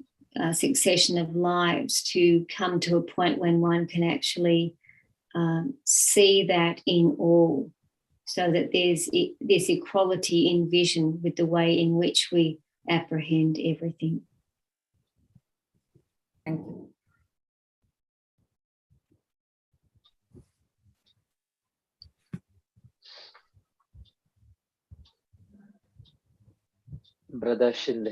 S1: succession of lives to come to a point when one can actually see that in all, so that there's this equality in vision with the way in which we apprehend everything.
S4: Thank you.
S2: Brother Shinde,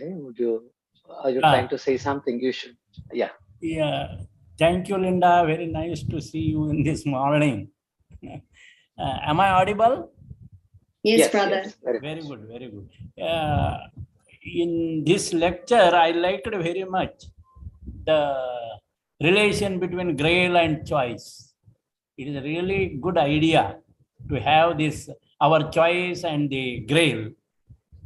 S2: are you trying to say something? You should, yeah.
S5: Yeah, thank you, Linda. Very nice to see you in this morning. Am I audible?
S1: Yes, brother.
S2: Yes,
S5: very good, very good. In this lecture, I liked very much the relation between Grail and choice. It is a really good idea to have this, our choice and the Grail.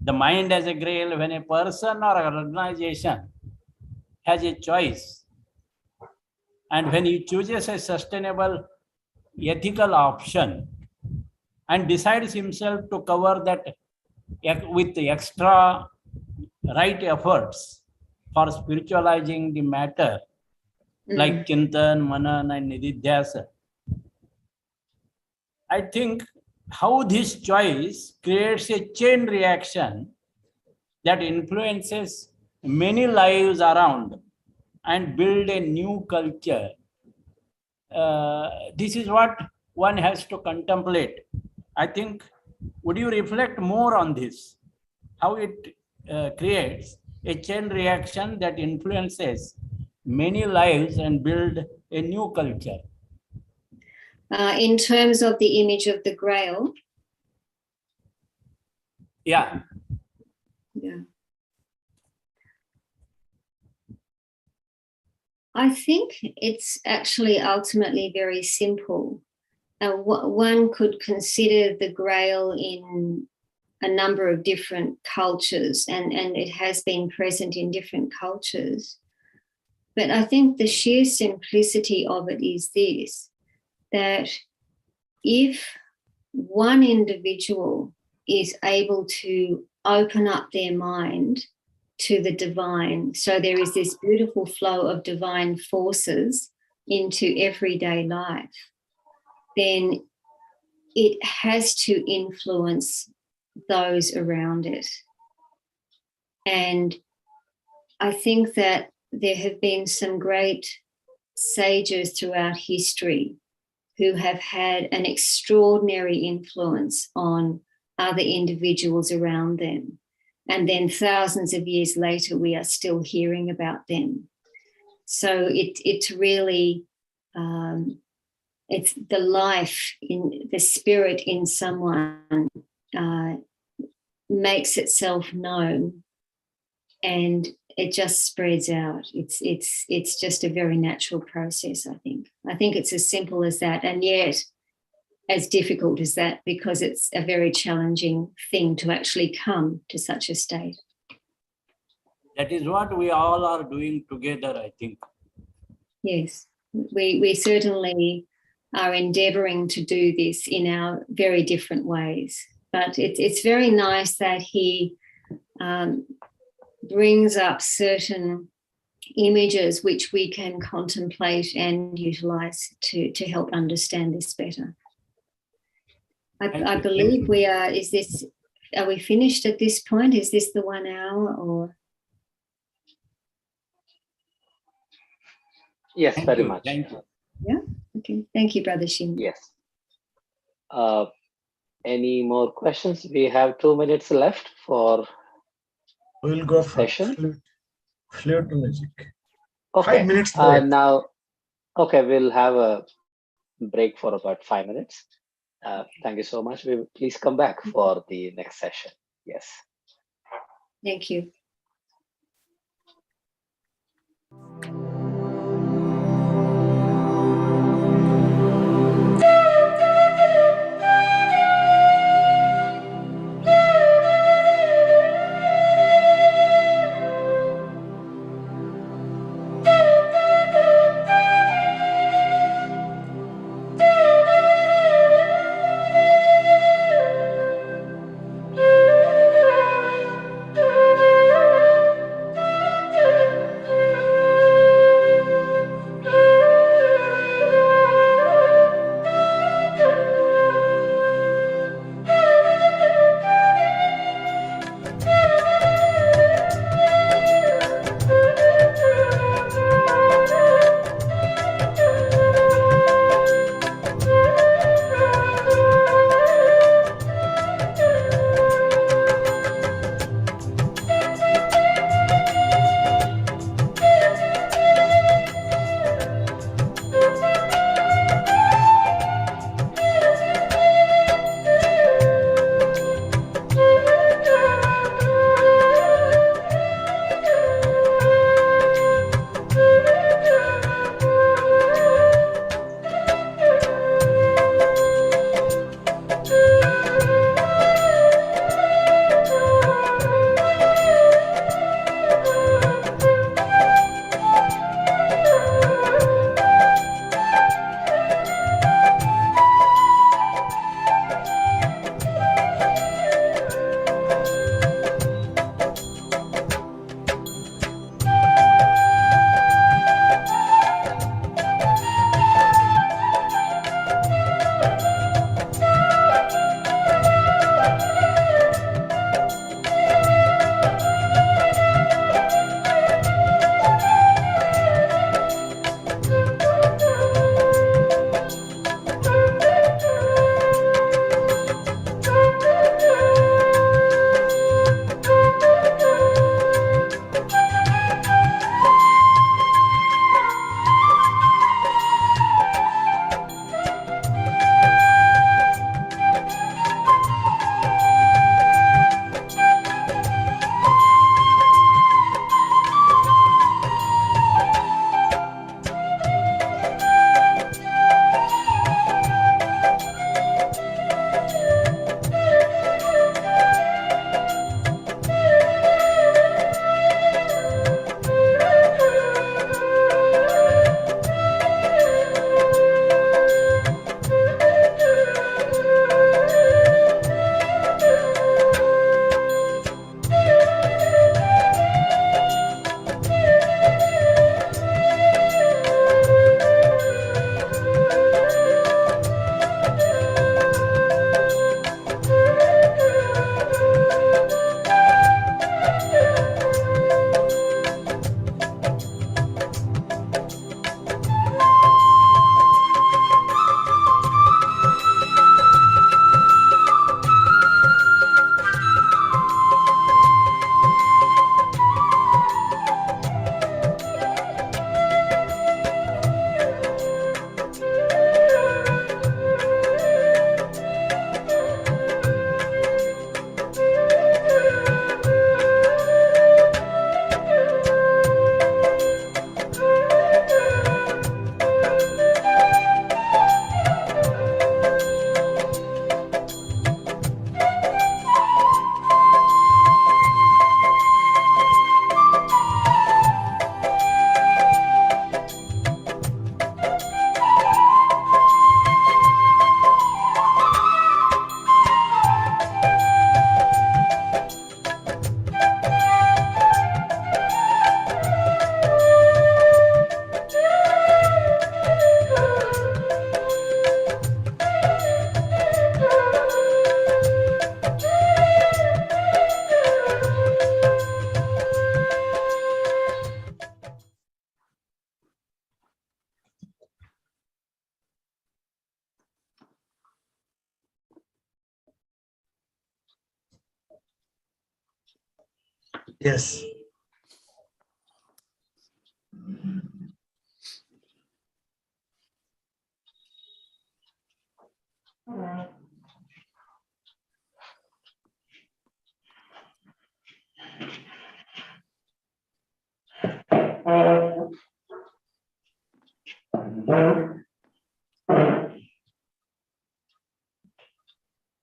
S5: The mind as a Grail, when a person or an organization has a choice, and when he chooses a sustainable, ethical option and decides himself to cover that with the extra right efforts for spiritualizing the matter, like Chintan, Manan, and Nididhyasa, I think how this choice creates a chain reaction that influences many lives around and build a new culture. This is what one has to contemplate. I think, would you reflect more on this? How it creates a chain reaction that influences many lives and build a new culture.
S1: In terms of the image of the Grail.
S5: Yeah.
S1: Yeah. I think it's actually ultimately very simple. One could consider the Grail in a number of different cultures, and it has been present in different cultures. But I think the sheer simplicity of it is this, that if one individual is able to open up their mind to the divine, so there is this beautiful flow of divine forces into everyday life, then it has to influence those around it. And I think that there have been some great sages throughout history who have had an extraordinary influence on other individuals around them. And then thousands of years later, we are still hearing about them. So it's really, it's the life in the spirit in someone makes itself known, and it just spreads out. It's just a very natural process, I think. I think it's as simple as that, and yet as difficult as that, because it's a very challenging thing to actually come to such a state.
S5: That is what we all are doing together, I think.
S1: Yes, we certainly are endeavoring to do this in our very different ways. But it's very nice that he brings up certain images which we can contemplate and utilize to help understand this better. I believe we are, are we finished at this point? Is this the 1 hour or?
S2: Yes, very much.
S5: Thank you.
S1: Yeah, okay. Thank you, Brother Shin.
S2: Yes. Any more questions? We have 2 minutes left for
S3: We'll go for
S2: session.
S3: flute music.
S2: Okay.
S3: 5 minutes break.
S2: Now, okay, we'll have a break for about 5 minutes. Thank you so much. Please come back for the next session. Yes.
S1: Thank you.
S3: Yes.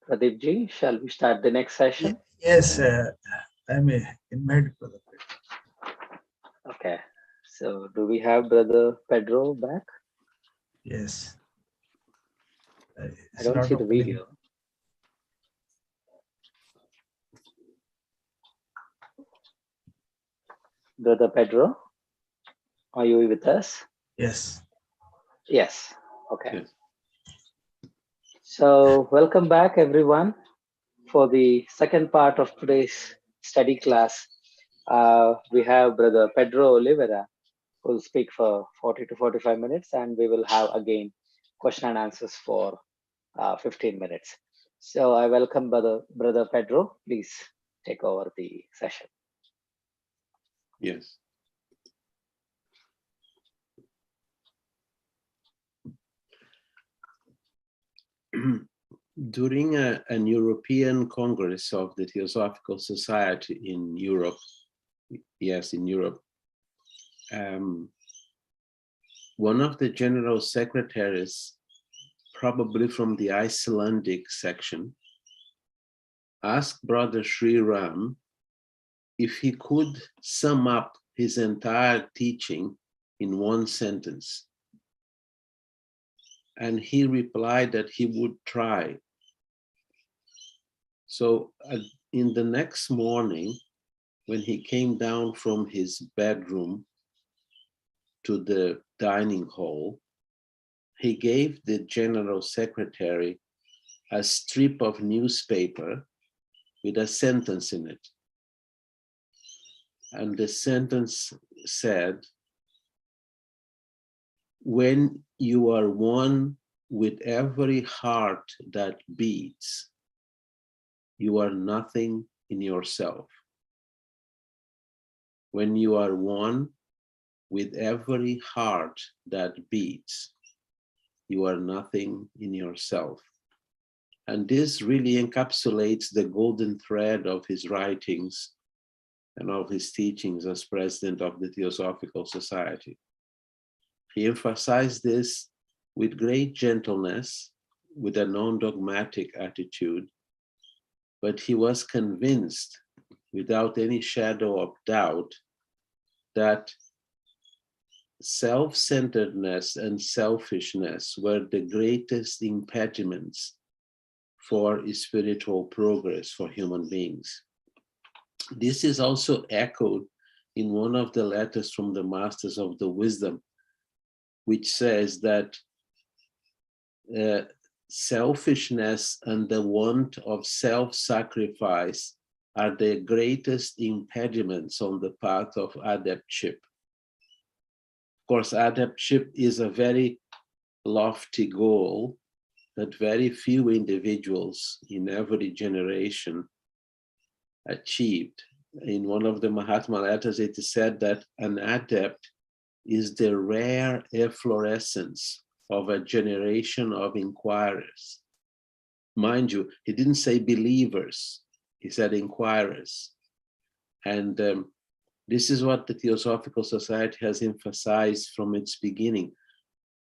S2: Pradeep ji, shall we start the next session?
S3: Yes, I may invite Brother Pedro.
S2: Okay. So do we have Brother Pedro back?
S3: Yes.
S2: I
S3: It's
S2: don't
S3: not
S2: see the
S3: opening.
S2: video. Brother Pedro, are you with us?
S3: Yes.
S2: Yes. Okay.
S6: Yes.
S2: So welcome back, everyone, for the second part of today's study class. We have Brother Pedro Oliveira, who will speak for 40 to 45 minutes, and we will have again question and answers for 15 minutes. So I welcome Brother Pedro. Please take over the session.
S6: Yes. During an European Congress of the Theosophical Society in Europe, yes, in Europe, one of the general secretaries, probably from the Icelandic section, asked Brother SRIRAM if he could sum up his entire teaching in one sentence. And he replied that he would try. So in the next morning, when he came down from his bedroom to the dining hall, he gave the general secretary a strip of newspaper with a sentence in it. And the sentence said, "When you are one with every heart that beats, you are nothing in yourself. When you are one with every heart that beats, you are nothing in yourself." And this really encapsulates the golden thread of his writings and of his teachings as president of the Theosophical Society. He emphasized this with great gentleness, with a non-dogmatic attitude, but he was convinced, without any shadow of doubt, that self-centeredness and selfishness were the greatest impediments for spiritual progress for human beings. This is also echoed in one of the letters from the Masters of the Wisdom, which says that selfishness and the want of self-sacrifice are the greatest impediments on the path of adeptship. Of course, adeptship is a very lofty goal that very few individuals in every generation achieved. In one of the Mahatma letters, it is said that an adept is the rare efflorescence of a generation of inquirers. Mind you, he didn't say believers, he said inquirers. And this is what the Theosophical Society has emphasized from its beginning.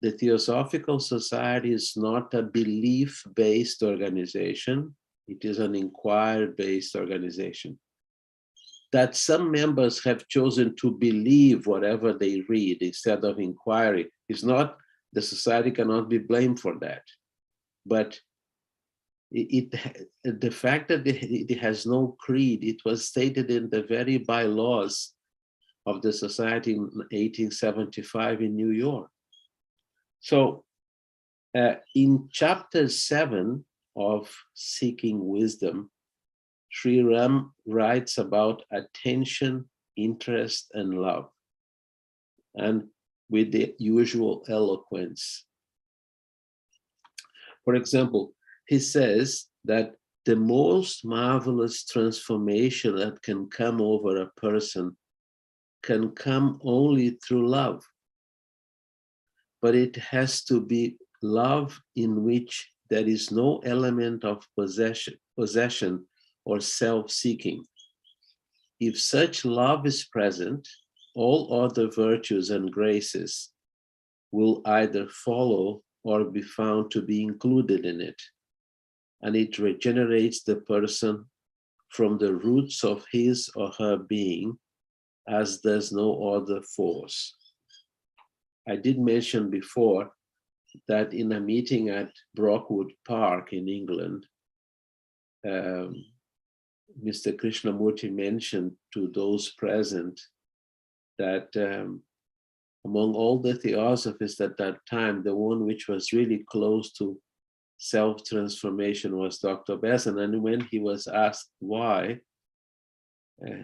S6: The Theosophical Society is not a belief-based organization, it is an inquiry-based organization. That some members have chosen to believe whatever they read instead of inquiry is not, the society cannot be blamed for that. But the fact that it has no creed, it was stated in the very bylaws of the society in 1875 in New York. So in chapter 7 of Seeking Wisdom, SRIRAM writes about attention, interest, and love, and with the usual eloquence. For example, he says that the most marvelous transformation that can come over a person can come only through love. But it has to be love in which there is no element of possession or self-seeking. If such love is present, all other virtues and graces will either follow or be found to be included in it. And it regenerates the person from the roots of his or her being, as does no other force. I did mention before that in a meeting at Brockwood Park in England, Mr. Krishnamurti mentioned to those present that among all the theosophies at that time, the one which was really close to self-transformation was Dr. Besson. And when he was asked why,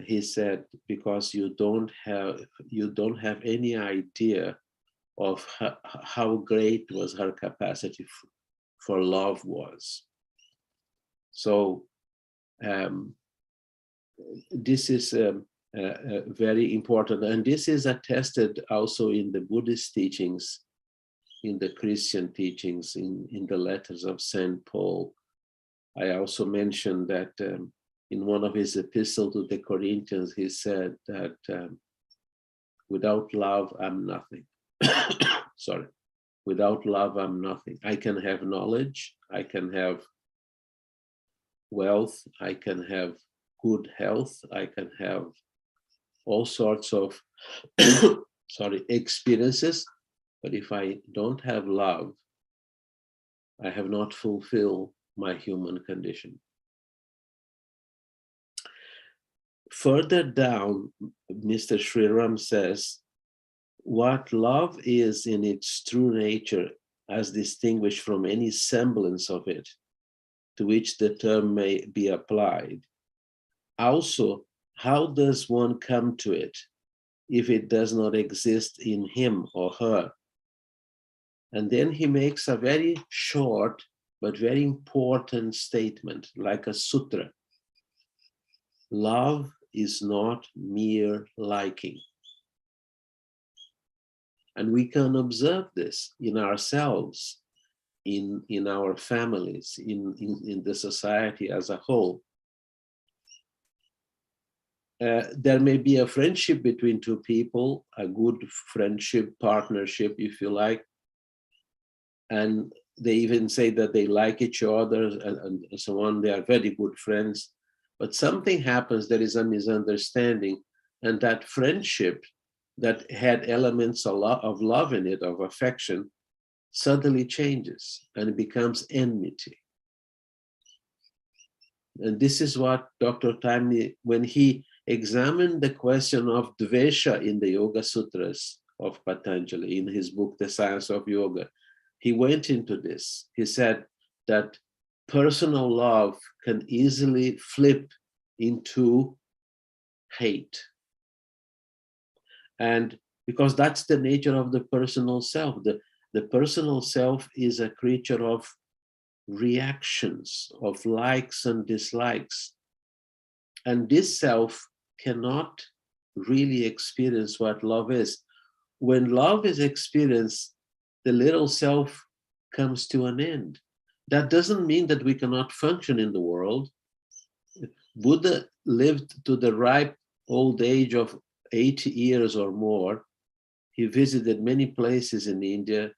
S6: he said, because you don't have any idea of how great was her capacity for love was. So this is very important, and this is attested also in the Buddhist teachings, in the Christian teachings, in the letters of St. Paul. I also mentioned that in one of his epistles to the Corinthians, he said that without love, I'm nothing. Sorry, without love, I'm nothing. I can have knowledge, I can have wealth, I can have good health, I can have all sorts of experiences, but if I don't have love, I have not fulfilled my human condition. Further down, Mr. SRIRAM says, what love is in its true nature, as distinguished from any semblance of it, to which the term may be applied. Also, how does one come to it if it does not exist in him or her? And then he makes a very short but very important statement, like a sutra. Love is not mere liking. And we can observe this in ourselves, in our families, in the society as a whole. There may be a friendship between two people, a good friendship, partnership, if you like, and they even say that they like each other and so on. They are very good friends, but something happens, there is a misunderstanding, and that friendship that had elements of love in it, of affection, suddenly changes and it becomes enmity. And this is what Dr. Taimni, when he examined the question of dvesha in the Yoga Sutras of Patanjali, in his book, The Science of Yoga, he went into this. He said that personal love can easily flip into hate. And because that's the nature of the personal self. The personal self is a creature of reactions, of likes and dislikes. And this self cannot really experience what love is. When love is experienced, the little self comes to an end. That doesn't mean that we cannot function in the world. Buddha lived to the ripe old age of 80 years or more. He visited many places in India,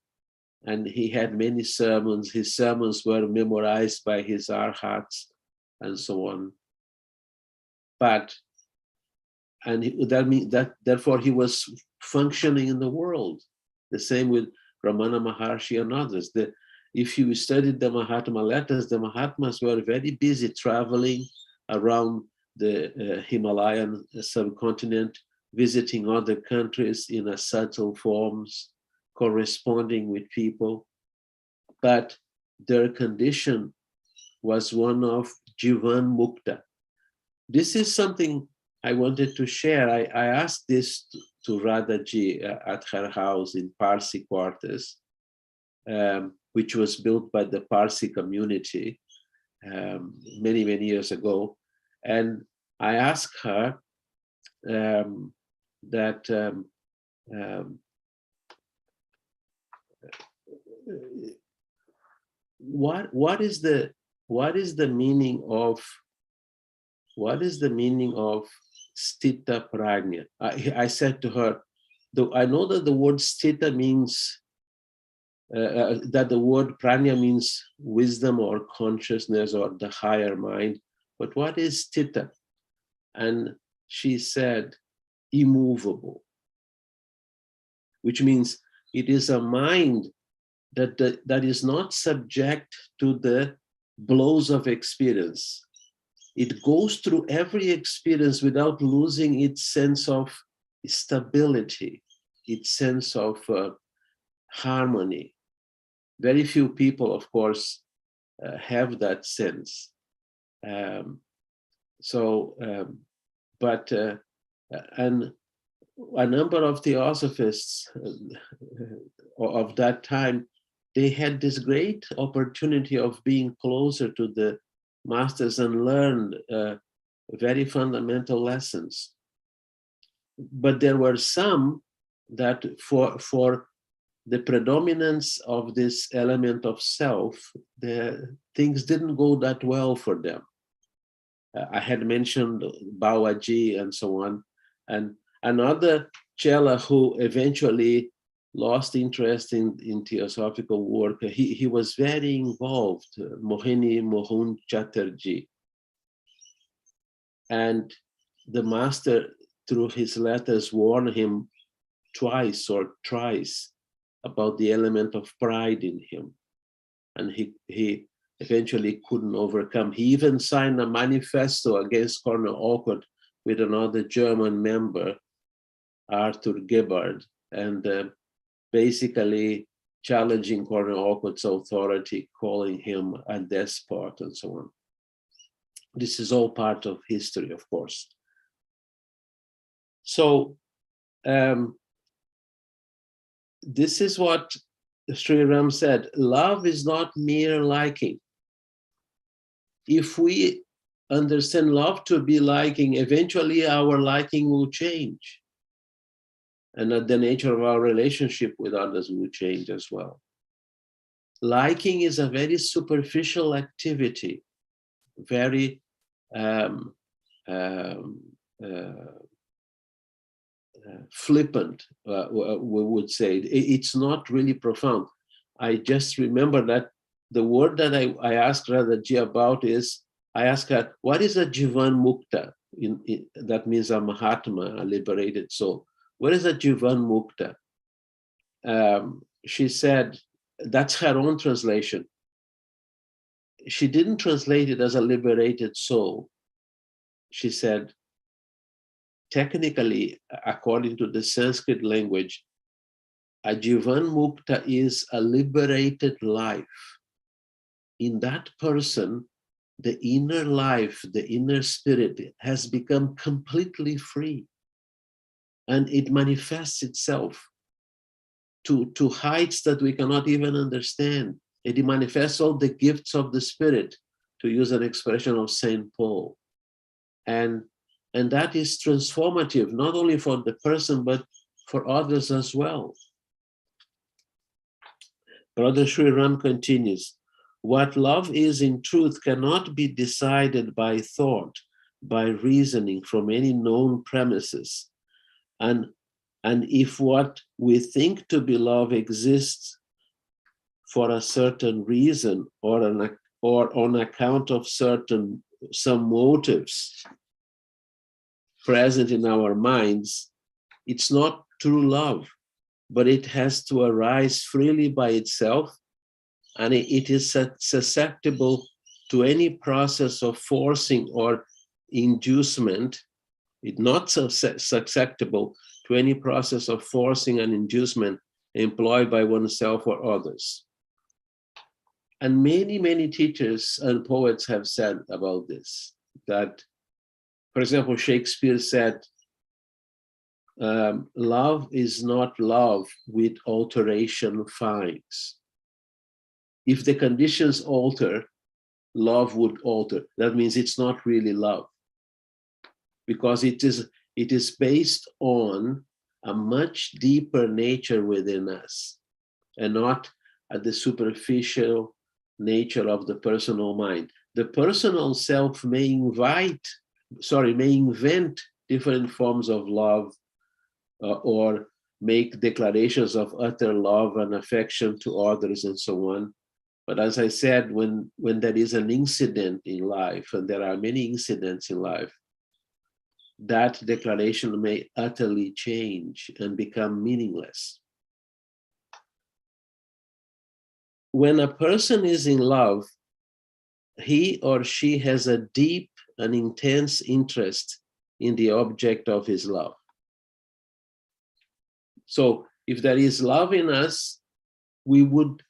S6: and he had many sermons. His sermons were memorized by his arhats and so on. That means that therefore he was functioning in the world. The same with Ramana Maharshi and others. If you studied the Mahatma letters, the Mahatmas were very busy traveling around the Himalayan subcontinent, visiting other countries in a subtle forms, corresponding with people. But their condition was one of Jivan Mukta. This is something I wanted to share. I asked this to Radhaji at her house in Parsi quarters, which was built by the Parsi community. many, many years ago. And I asked her what is the meaning of sthita prajna? I said to her, I know that the word sthita means that the word prajna means wisdom or consciousness or the higher mind, but what is sthita? And she said, immovable, which means it is a mind that is not subject to the blows of experience. It goes through every experience without losing its sense of stability, its sense of harmony. Very few people, of course, have that sense. And a number of theosophists of that time, they had this great opportunity of being closer to the masters and learned very fundamental lessons. But there were some that for the predominance of this element of self, the things didn't go that well for them. I had mentioned Babaji and so on, and another Chela who eventually lost interest in theosophical work. He was very involved, Mohini Mohun Chatterjee. And the master, through his letters, warned him twice or thrice about the element of pride in him. And he eventually couldn't overcome. He even signed a manifesto against Cornel Ockert with another German member, Arthur Gebhard, and basically challenging Cornel Ockert's authority, calling him a despot and so on. This is all part of history, of course. So this is what SRIRAM said: love is not mere liking. If we understand love to be liking, eventually our liking will change. And the nature of our relationship with others will change as well. Liking is a very superficial activity, very flippant, we would say. It's not really profound. I just remember that the word that I asked Radhaji about is, I asked her, what is a Jivan Mukta? That means a Mahatma, a liberated soul. What is a Jivan Mukta? She said, that's her own translation. She didn't translate it as a liberated soul. She said, technically, according to the Sanskrit language, a Jivan Mukta is a liberated life. In that person, the inner life, the inner spirit has become completely free. And it manifests itself to heights that we cannot even understand. It manifests all the gifts of the spirit, to use an expression of Saint Paul. And that is transformative, not only for the person, but for others as well. Brother SRIRAM continues, what love is in truth cannot be decided by thought, by reasoning from any known premises. And if what we think to be love exists for a certain reason or on account of some motives present in our minds, it's not true love, but it has to arise freely by itself, and it is susceptible to any process of forcing or inducement. It's not susceptible to any process of forcing and inducement employed by oneself or others. And many, many teachers and poets have said about this, that, for example, Shakespeare said, love is not love with alteration finds. If the conditions alter, love would alter. That means it's not really love, because it is based on a much deeper nature within us, and not at the superficial nature of the personal mind. The personal self may invent different forms of love, or make declarations of utter love and affection to others and so on. But as I said, when there is an incident in life, and there are many incidents in life, that declaration may utterly change and become meaningless. When a person is in love, he or she has a deep and intense interest in the object of his love. So if there is love in us, we would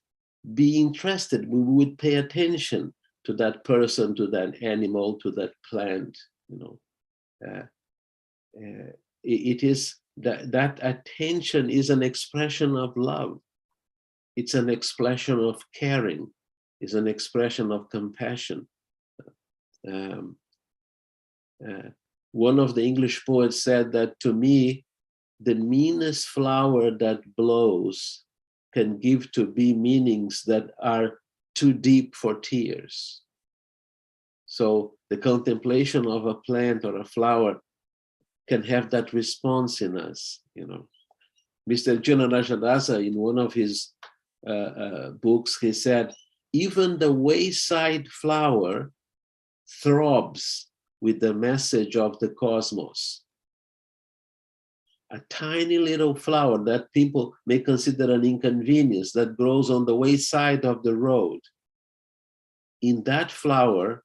S6: be interested, we would pay attention to that person, to that animal, to that plant, it is that attention is an expression of love. It's an expression of caring. It's an expression of compassion. One of the English poets said that, to me, the meanest flower that blows can give to be meanings that are too deep for tears. So the contemplation of a plant or a flower can have that response in us, Mr. Jnanarajadasa, in one of his books, he said, even the wayside flower throbs with the message of the cosmos. A tiny little flower that people may consider an inconvenience, that grows on the wayside of the road. In that flower,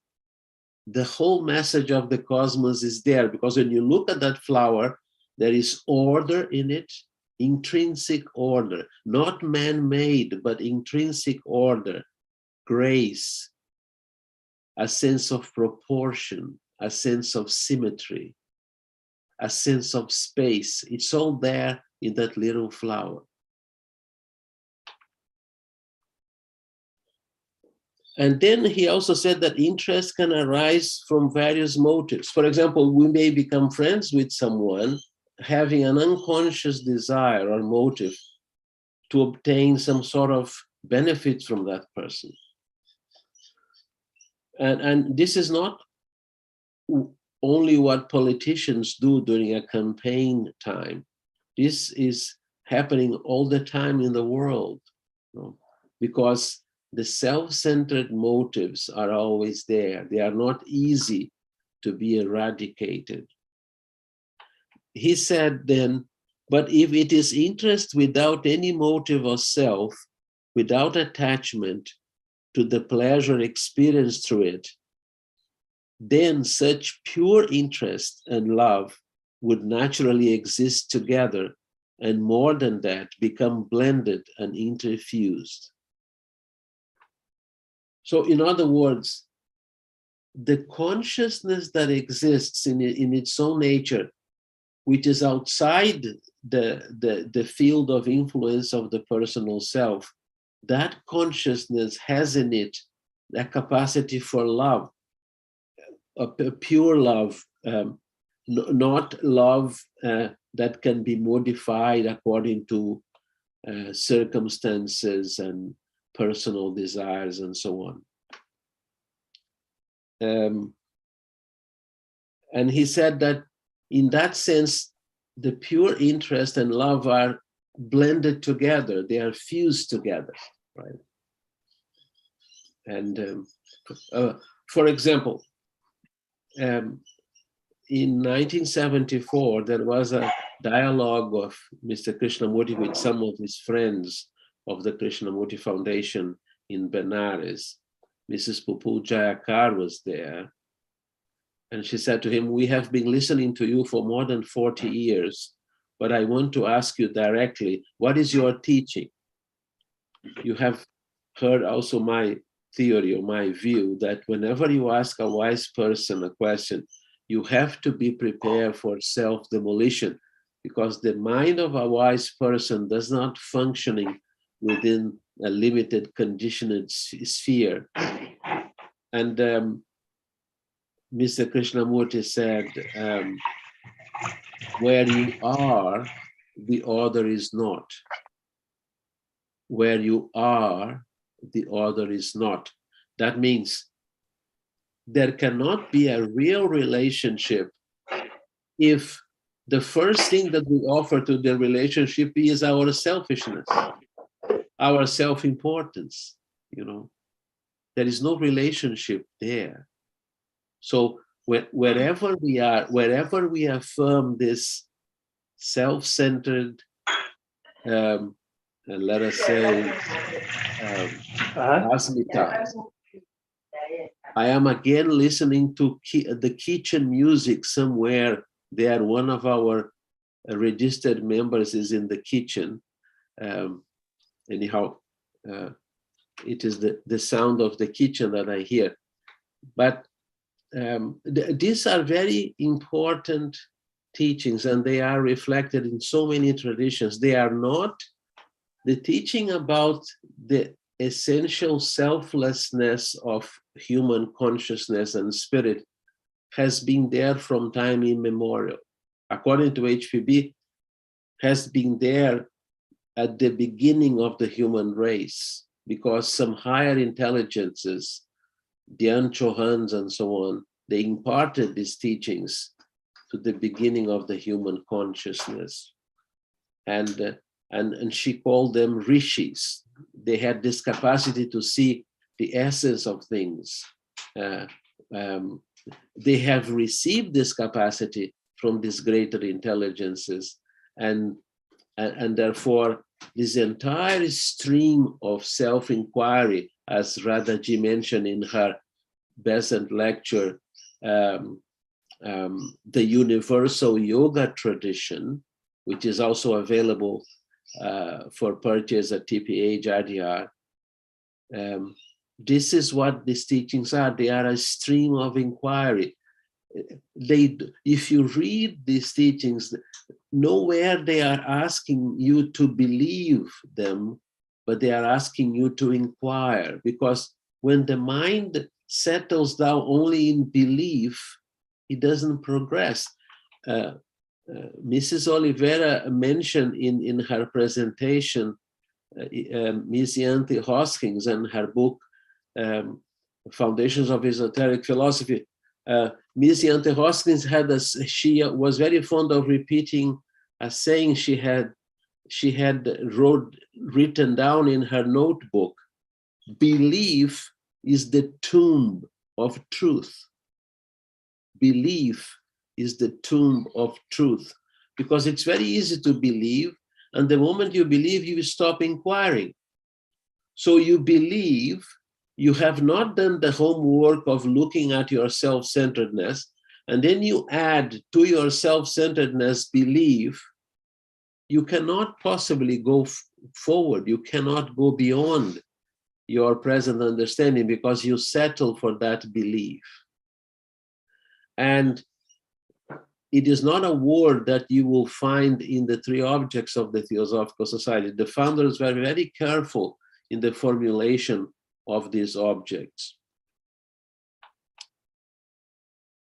S6: the whole message of the cosmos is there, because when you look at that flower, there is order in it, intrinsic order, not man-made, but intrinsic order, grace, a sense of proportion, a sense of symmetry, a sense of space. It's all there in that little flower. And then he also said that interest can arise from various motives. For example, we may become friends with someone having an unconscious desire or motive to obtain some sort of benefit from that person. And this is not only what politicians do during a campaign time. This is happening all the time in the world, because the self-centered motives are always there. They are not easy to be eradicated. He said then, but if it is interest without any motive of self, without attachment to the pleasure experienced through it, then such pure interest and love would naturally exist together, and more than that, become blended and interfused. So in other words, the consciousness that exists in its own nature, which is outside the field of influence of the personal self, that consciousness has in it a capacity for love, a pure love, not love that can be modified according to circumstances and personal desires and so on. And he said that in that sense, the pure interest and love are blended together, they are fused together, right? And for example, in 1974, there was a dialogue of Mr. Krishnamurti with some of his friends of the Krishnamurti Foundation in Benares. Mrs. Pupul Jayakar was there. And she said to him, we have been listening to you for more than 40 years, but I want to ask you directly, what is your teaching? You have heard also my theory or my view that whenever you ask a wise person a question, you have to be prepared for self-demolition, because the mind of a wise person does not functioning within a limited conditioned sphere. And Mr. Krishnamurti said, where you are, the other is not. Where you are, the other is not. That means there cannot be a real relationship if the first thing that we offer to the relationship is our selfishness, our self-importance, you know. There is no relationship there. So wherever we are, wherever we affirm this self-centered, let us say, asmita. I am again listening to the kitchen music somewhere there. One of our registered members is in the kitchen. Anyhow, it is the sound of the kitchen that I hear. But these are very important teachings, and they are reflected in so many traditions. They are not the teaching about the essential selflessness of human consciousness and spirit has been there from time immemorial. According to HPB, has been there at the beginning of the human race, because some higher intelligences, the Anchohans and so on, they imparted these teachings to the beginning of the human consciousness. And she called them rishis. They had this capacity to see the essence of things. They have received this capacity from these greater intelligences, and therefore this entire stream of self-inquiry, as Radhaji mentioned in her Besant lecture, the universal yoga tradition, which is also available for purchase at TPH RDR. This is what these teachings are. They are a stream of inquiry. If you read these teachings, nowhere they are asking you to believe them, but they are asking you to inquire, because when the mind settles down only in belief, it doesn't progress. Mrs. Oliveira mentioned in her presentation, Miss Yanti Hoskins and her book, Foundations of Esoteric Philosophy. Miss Yanti Hoskins she was very fond of repeating a saying she had written down in her notebook: belief is the tomb of truth. Belief is the tomb of truth, because it's very easy to believe, and the moment you believe, you stop inquiring. So you believe, you have not done the homework of looking at your self-centeredness, and then you add to your self-centeredness belief. You cannot possibly go forward. You cannot go beyond your present understanding, because you settle for that belief. And it is not a word that you will find in the three objects of the Theosophical Society. The founders were very careful in the formulation of these objects.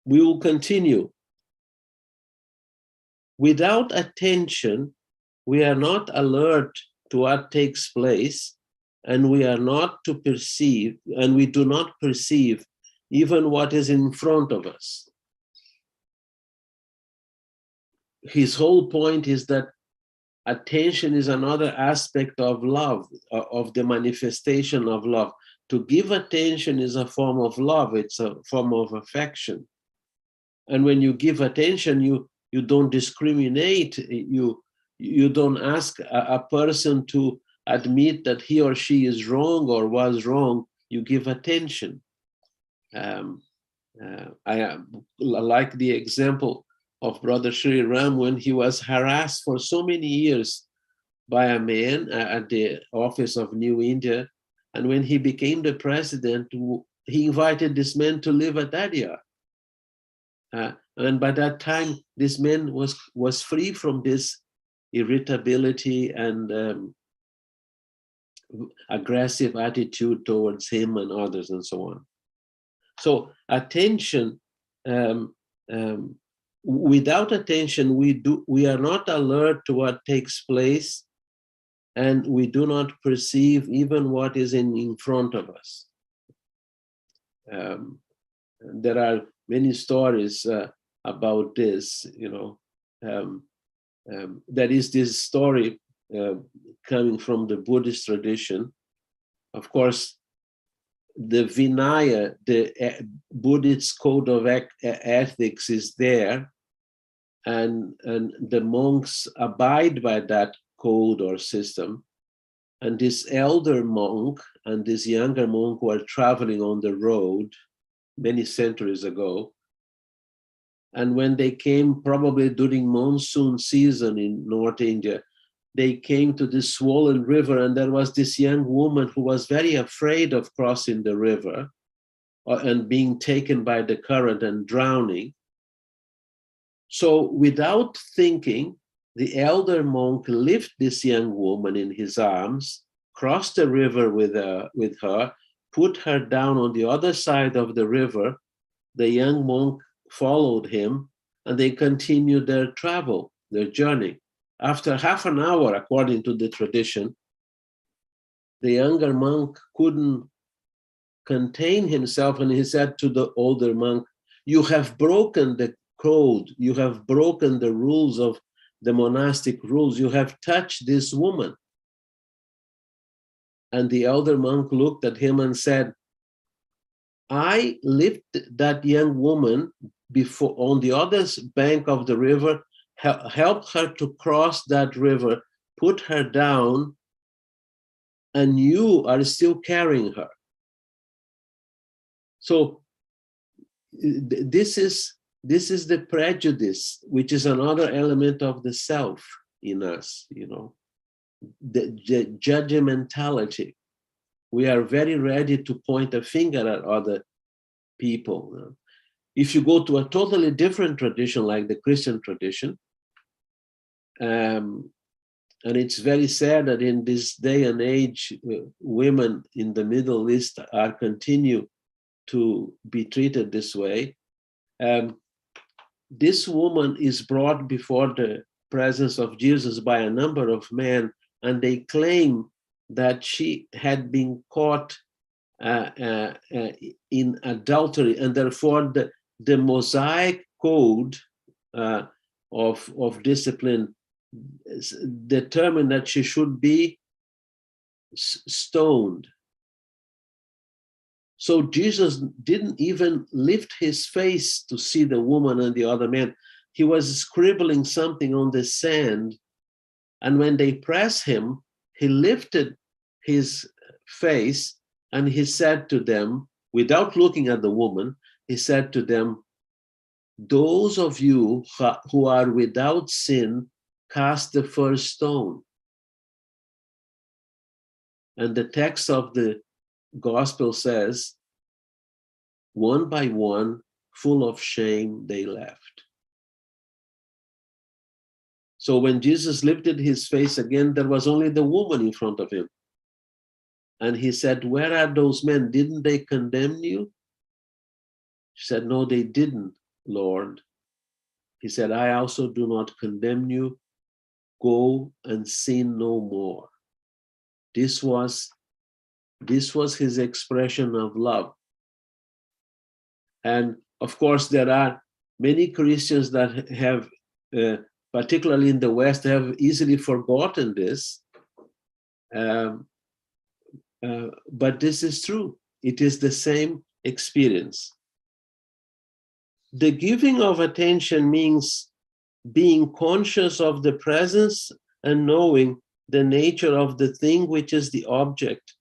S6: We will continue. Without attention, we are not alert to what takes place, and we are not to perceive, and we do not perceive even what is in front of us. His whole point is that attention is another aspect of love, of the manifestation of love. To give attention is a form of love, it's a form of affection. And when you give attention, you don't discriminate, you don't ask a person to admit that he or she is wrong or was wrong, you give attention. I like the example of Brother SRIRAM when he was harassed for so many years by a man at the office of New India. And when he became the president, he invited this man to live at Edgar. And by that time, this man was free from this irritability and aggressive attitude towards him and others and so on. So attention, without attention, we are not alert to what takes place, and we do not perceive even what is in front of us. There are many stories about this, you know. There is this story coming from the Buddhist tradition. Of course, the Vinaya, the Buddhist code of ethics is there, and the monks abide by that code or system. And this elder monk and this younger monk were traveling on the road many centuries ago. And when they came, probably during monsoon season in North India, they came to this swollen river, and there was this young woman who was very afraid of crossing the river and being taken by the current and drowning. So without thinking, the elder monk lifted this young woman in his arms, crossed the river with her, put her down on the other side of the river. The young monk followed him, and they continued their travel, their journey. After half an hour, according to the tradition, the younger monk couldn't contain himself, and he said to the older monk, "You have broken the code, you have broken the rules of the monastic rules, you have touched this woman." And the elder monk looked at him and said, "I lifted that young woman before on the other bank of the river, helped her to cross that river, put her down, and you are still carrying her." So this is the prejudice, which is another element of the self in us, you know, the judgmentality. We are very ready to point a finger at other people. If you go to a totally different tradition, like the Christian tradition, and it's very sad that in this day and age, women in the Middle East are continue to be treated this way. This woman is brought before the presence of Jesus by a number of men, and they claim that she had been caught in adultery, and therefore the Mosaic code of discipline determined that she should be stoned. So Jesus didn't even lift his face to see the woman and the other man. He was scribbling something on the sand, and when they pressed him, he lifted his face and he said to them, without looking at the woman, he said to them, "Those of you who are without sin, cast the first stone." And the text of the gospel says, one by one, full of shame, they left. So when Jesus lifted his face again, there was only the woman in front of him. And he said, "Where are those men? Didn't they condemn you?" She said, "No, they didn't, Lord." He said, "I also do not condemn you. Go and sin no more." This was his expression of love. And of course, there are many Christians that have, particularly in the West, have easily forgotten this. But this is true. It is the same experience. The giving of attention means being conscious of the presence and knowing the nature of the thing which is the object,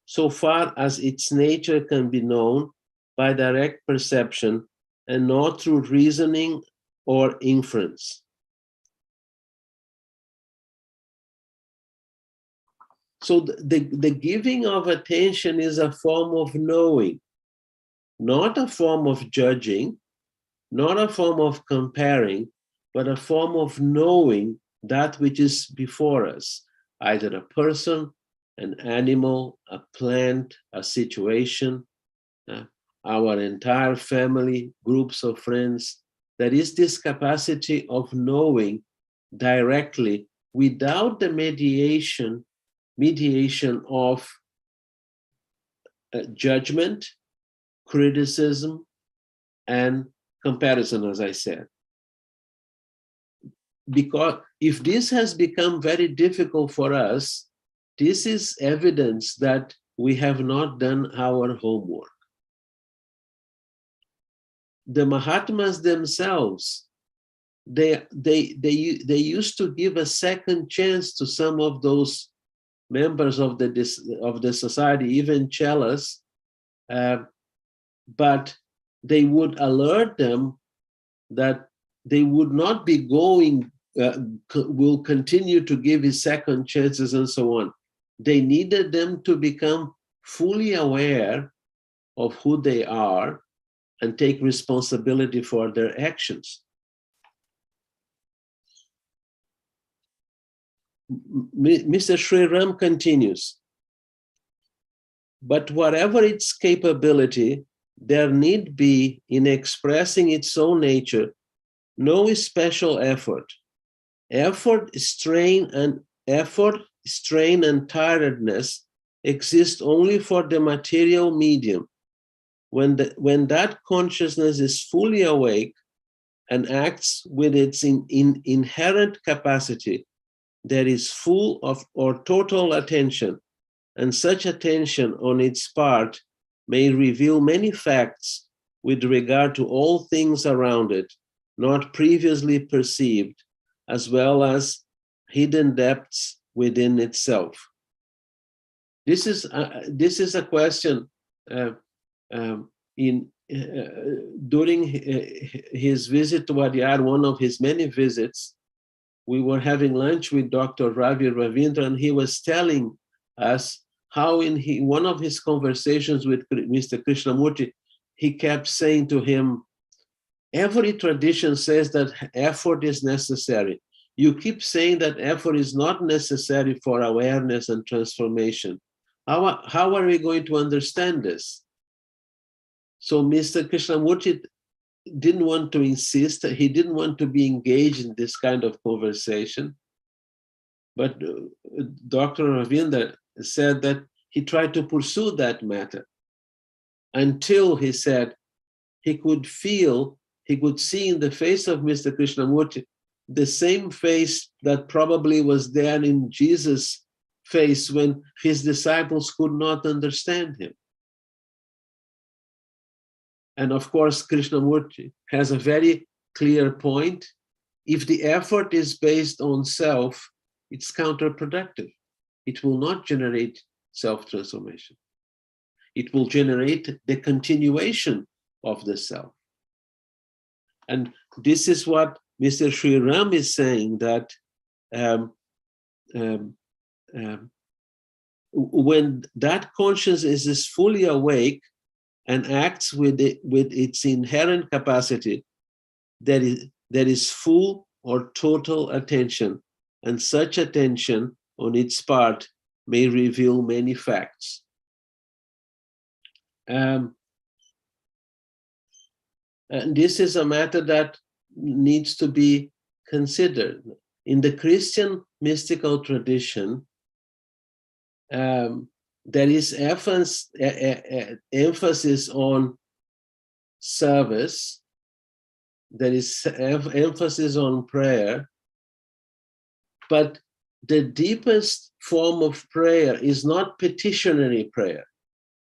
S6: so far as its nature can be known by direct perception and not through reasoning or inference. So the giving of attention is a form of knowing, not a form of judging, not a form of comparing, but a form of knowing that which is before us, either a person, an animal, a plant, a situation, our entire family, groups of friends. There is this capacity of knowing directly without the mediation of judgment, criticism, and comparison, as I said. Because if this has become very difficult for us, this is evidence that we have not done our homework. The Mahatmas themselves, they used to give a second chance to some of those members of the society, even chelas, but they would alert them that they would not be going, will continue to give his second chances and so on. They needed them to become fully aware of who they are and take responsibility for their actions. Mr. SRIRAM continues, but whatever its capability, there need be in expressing its own nature no special effort. Effort, strain, and tiredness exist only for the material medium. When that consciousness is fully awake and acts with its inherent capacity, there is full of or total attention, and such attention on its part may reveal many facts with regard to all things around it, not previously perceived, as well as hidden depths within itself. This is a question during his visit to Adyar, one of his many visits. We were having lunch with Dr. Ravi Ravindra, and he was telling us how in one of his conversations with Mr. Krishnamurti, he kept saying to him, every tradition says that effort is necessary. You keep saying that effort is not necessary for awareness and transformation. How are we going to understand this? So Mr. Krishnamurti didn't want to insist, he didn't want to be engaged in this kind of conversation. But Dr. Ravindra said that he tried to pursue that matter until he said he could feel, he could see in the face of Mr. Krishnamurti the same face that probably was there in Jesus' face when his disciples could not understand him. And of course, Krishnamurti has a very clear point. If the effort is based on self, it's counterproductive. It will not generate self-transformation. It will generate the continuation of the self. And this is what Mr. SRIRAM is saying, that when that consciousness is fully awake and acts with its inherent capacity, there is full or total attention, and such attention on its part may reveal many facts. And this is a matter that needs to be considered. In the Christian mystical tradition, there is emphasis on service, there is emphasis on prayer, but the deepest form of prayer is not petitionary prayer.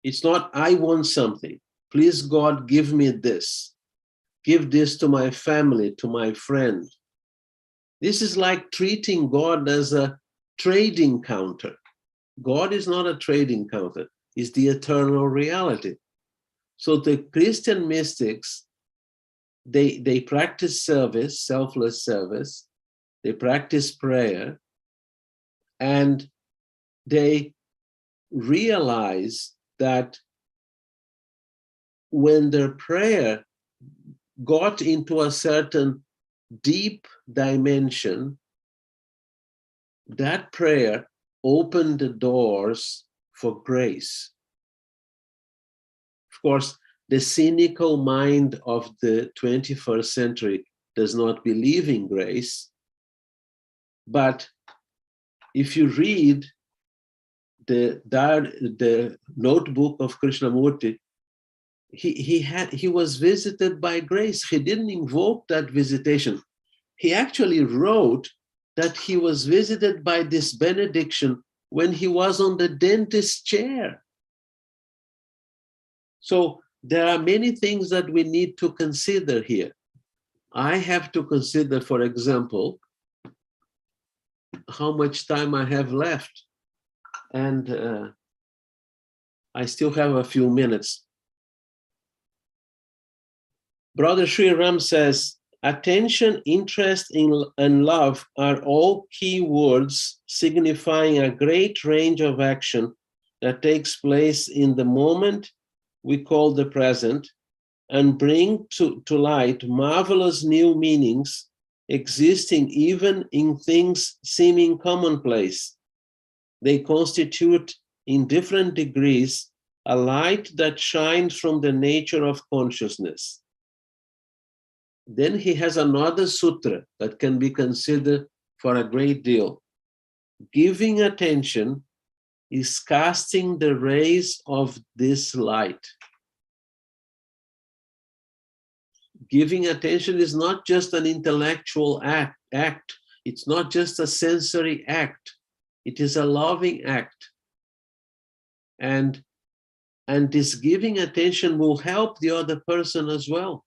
S6: It's not, I want something. Please, God, give me this. Give this to my family, to my friend. This is like treating God as a trading counter. God is not a trading counter. It's the eternal reality. So the Christian mystics, they practice service, selfless service. They practice prayer, and they realize that when their prayer got into a certain deep dimension, that prayer opened the doors for grace. Of course, the cynical mind of the 21st century does not believe in grace. But if you read the notebook of Krishnamurti, he was visited by grace. He didn't invoke that visitation. He actually wrote that he was visited by this benediction when he was on the dentist's chair. So there are many things that we need to consider here. I have to consider, for example, how much time I have left. And I still have a few minutes. Brother SRIRAM says, attention, interest, and love are all key words signifying a great range of action that takes place in the moment we call the present, and bring to light marvelous new meanings existing even in things seeming commonplace. They constitute, in different degrees, a light that shines from the nature of consciousness. Then he has another sutra that can be considered for a great deal. Giving attention is casting the rays of this light. Giving attention is not just an intellectual act. It's not just a sensory act. It is a loving act. And this giving attention will help the other person as well,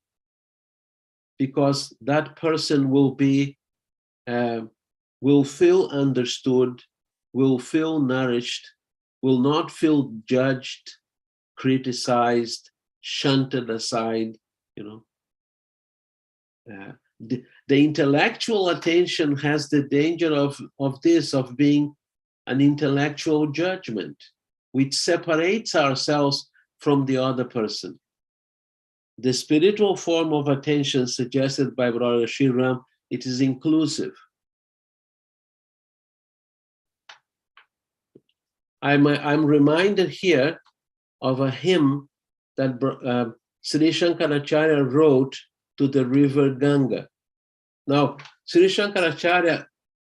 S6: because that person will feel understood, will feel nourished, will not feel judged, criticized, shunted aside, you know. The intellectual attention has the danger of being an intellectual judgment, which separates ourselves from the other person. The spiritual form of attention suggested by Brother SRIRAM, it is inclusive. I'm reminded here of a hymn that Sri Shankaracharya wrote to the river Ganga. Now, Sri Shankaracharya,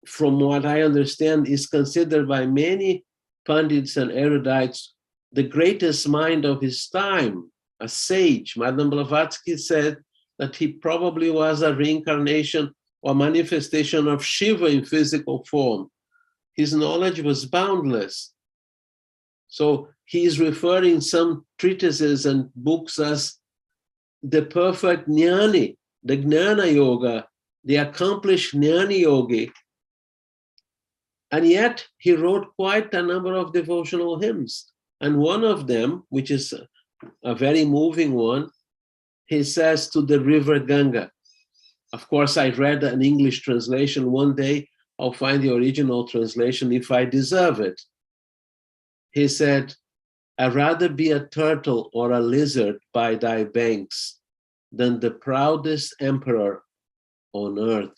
S6: from what I understand, is considered by many pundits and erudites the greatest mind of his time, a sage. Madame Blavatsky said that he probably was a reincarnation or manifestation of Shiva in physical form. His knowledge was boundless. So he is referring some treatises and books as the perfect jnani, the jnana yoga, the accomplished jnani yogi. And yet he wrote quite a number of devotional hymns. And one of them, which is a very moving one, he says to the river Ganga. Of course, I read an English translation. One day I'll find the original translation if I deserve it. He said, I'd rather be a turtle or a lizard by thy banks than the proudest emperor on earth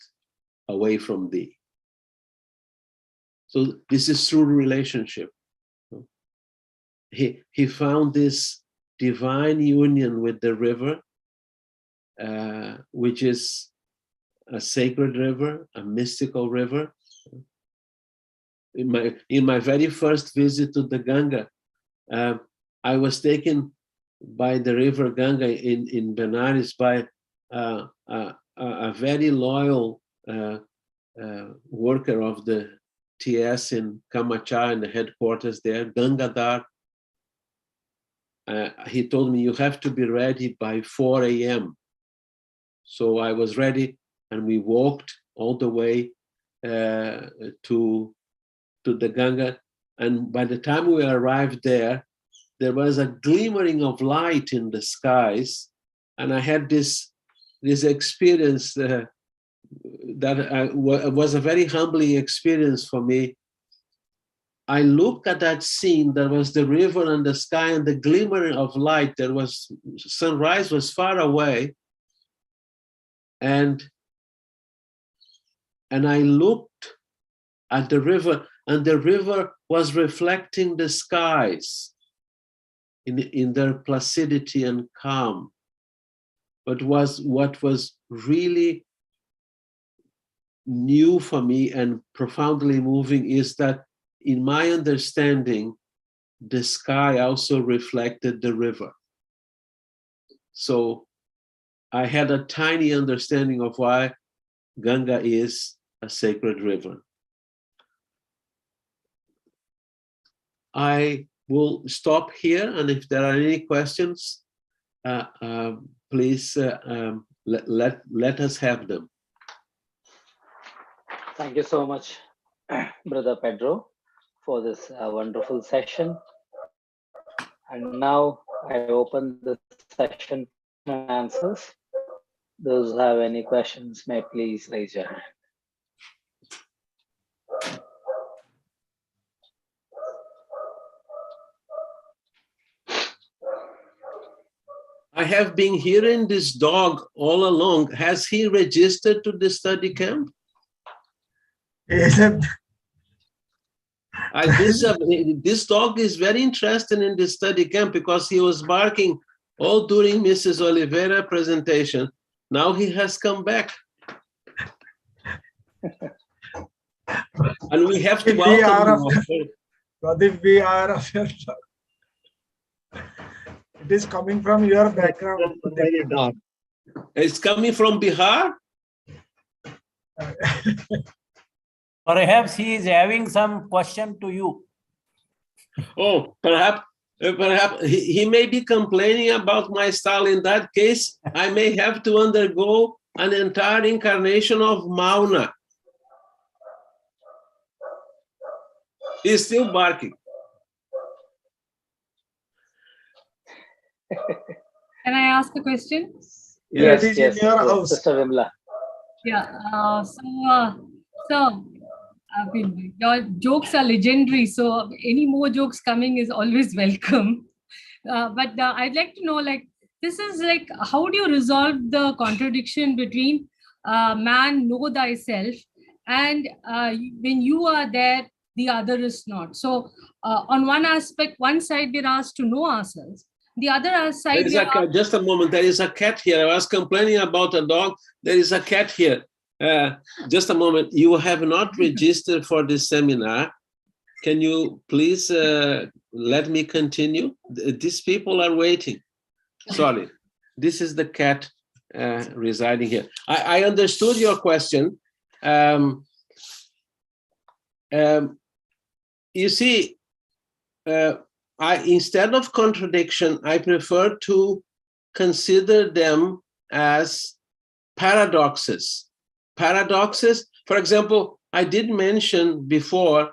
S6: away from thee. So this is through relationship. He found this divine union with the river, which is a sacred river, a mystical river. In my very first visit to the Ganga, I was taken by the river Ganga in Benares by a very loyal worker of the TS in Kamachar, in the headquarters there, Gangadhar. He told me, you have to be ready by 4 a.m. So I was ready, and we walked all the way to the Ganga. And by the time we arrived there, there was a glimmering of light in the skies. And I had this experience that was a very humbling experience for me. I looked at that scene. There was the river and the sky and the glimmering of light. There was sunrise was far away. And I looked at the river, and the river was reflecting the skies. in their placidity and calm. But what was really new for me and profoundly moving is that, in my understanding, the sky also reflected the river. So I had a tiny understanding of why Ganga is a sacred river. I will stop here, and if there are any questions, please let us have them.
S2: Thank you so much, Brother Pedro, for this wonderful session. And now I open the session and answers. Those who have any questions may please raise your hand.
S6: I have been hearing this dog all along. Has he registered to the study camp?
S3: Yes.
S6: This dog is very interested in the study camp because he was barking all during Mrs. Oliveira presentation. Now he has come back. And we have to welcome him.
S3: Pradeep, we are of your dog. It is coming from your background. Dog.
S6: It's coming from Bihar?
S5: Perhaps he is having some question to you.
S6: Oh, perhaps he may be complaining about my style. In that case, I may have to undergo an entire incarnation of Mauna. He's still barking.
S4: Can I ask a question?
S2: Yes,
S3: it is
S2: yes,
S3: in your house.
S2: Sister Vimla.
S4: Yeah. So I mean, your jokes are legendary. So any more jokes coming is always welcome. But I'd like to know, like, this is like, how do you resolve the contradiction between man, know thyself, and when you are there, the other is not. So on one aspect, one side we're asked to know ourselves. The other side,
S6: just a moment. There is a cat here. I was complaining about a dog. There is a cat here. Just a moment. You have not registered for this seminar. Can you please let me continue? These people are waiting. Sorry. This is the cat residing here. I understood your question. You see, instead of contradiction, I prefer to consider them as paradoxes. Paradoxes, for example, I did mention before